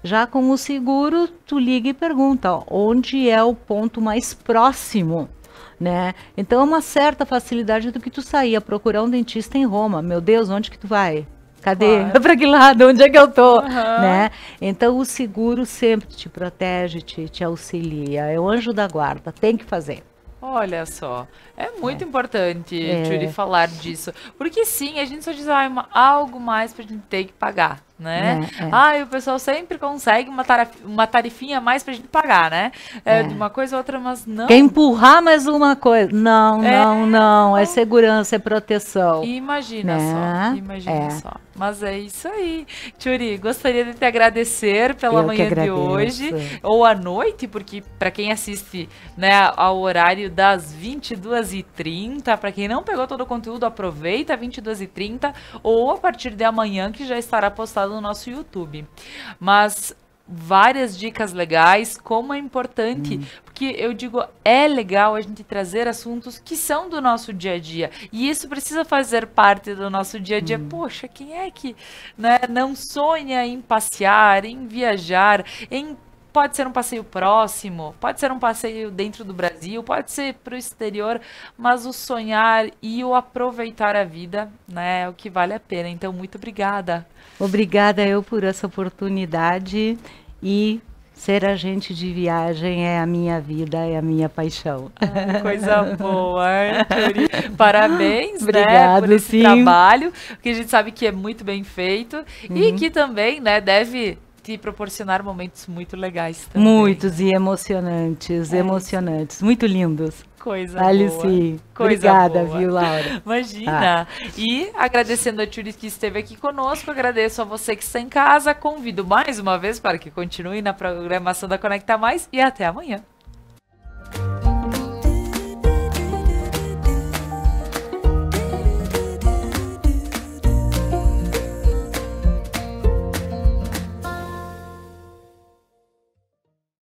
Já com o seguro, tu liga e pergunta, ó, onde é o ponto mais próximo, né? Então é uma certa facilidade do que tu sair a procurar um dentista em Roma. Meu Deus, onde que tu vai? Cadê? Claro. Para que lado? Onde é que eu tô? Né? Então o seguro sempre te protege, te auxilia. É o anjo da guarda, tem que fazer. Olha só, é muito importante, Tchuri, falar disso. Porque sim, a gente só diz, algo mais pra gente ter que pagar. né? O pessoal sempre consegue uma tarifinha a mais pra gente pagar, né? De uma coisa ou outra, mas não. Quer empurrar mais uma coisa? Não. É segurança, é proteção. Imagina só. Mas é isso aí. Tchuri, gostaria de te agradecer pela manhã de hoje, ou à noite, porque para quem assiste, né, ao horário das 22h30, para quem não pegou todo o conteúdo, aproveita 22h30, ou a partir de amanhã, que já estará postado no nosso YouTube. Mas várias dicas legais, como é importante, porque eu digo, é legal a gente trazer assuntos que são do nosso dia a dia, e isso precisa fazer parte do nosso dia a dia. Poxa, quem é que, né, não sonha em passear, em viajar, pode ser um passeio próximo, pode ser um passeio dentro do Brasil, pode ser para o exterior, mas o sonhar e o aproveitar a vida, né, é o que vale a pena. Então, muito obrigada. Obrigada eu por essa oportunidade, e ser agente de viagem é a minha vida, é a minha paixão. Coisa boa, Tchuri. Parabéns, Obrigado, né, por esse trabalho, que a gente sabe que é muito bem feito, e que também, né, deve te proporcionar momentos muito legais também. Muitos e emocionantes, muito lindos. Coisa boa. Obrigada, boa. Viu, Laura? Imagina. E agradecendo a Tchuri que esteve aqui conosco, agradeço a você que está em casa, convido mais uma vez para que continue na programação da Conecta Mais, e até amanhã.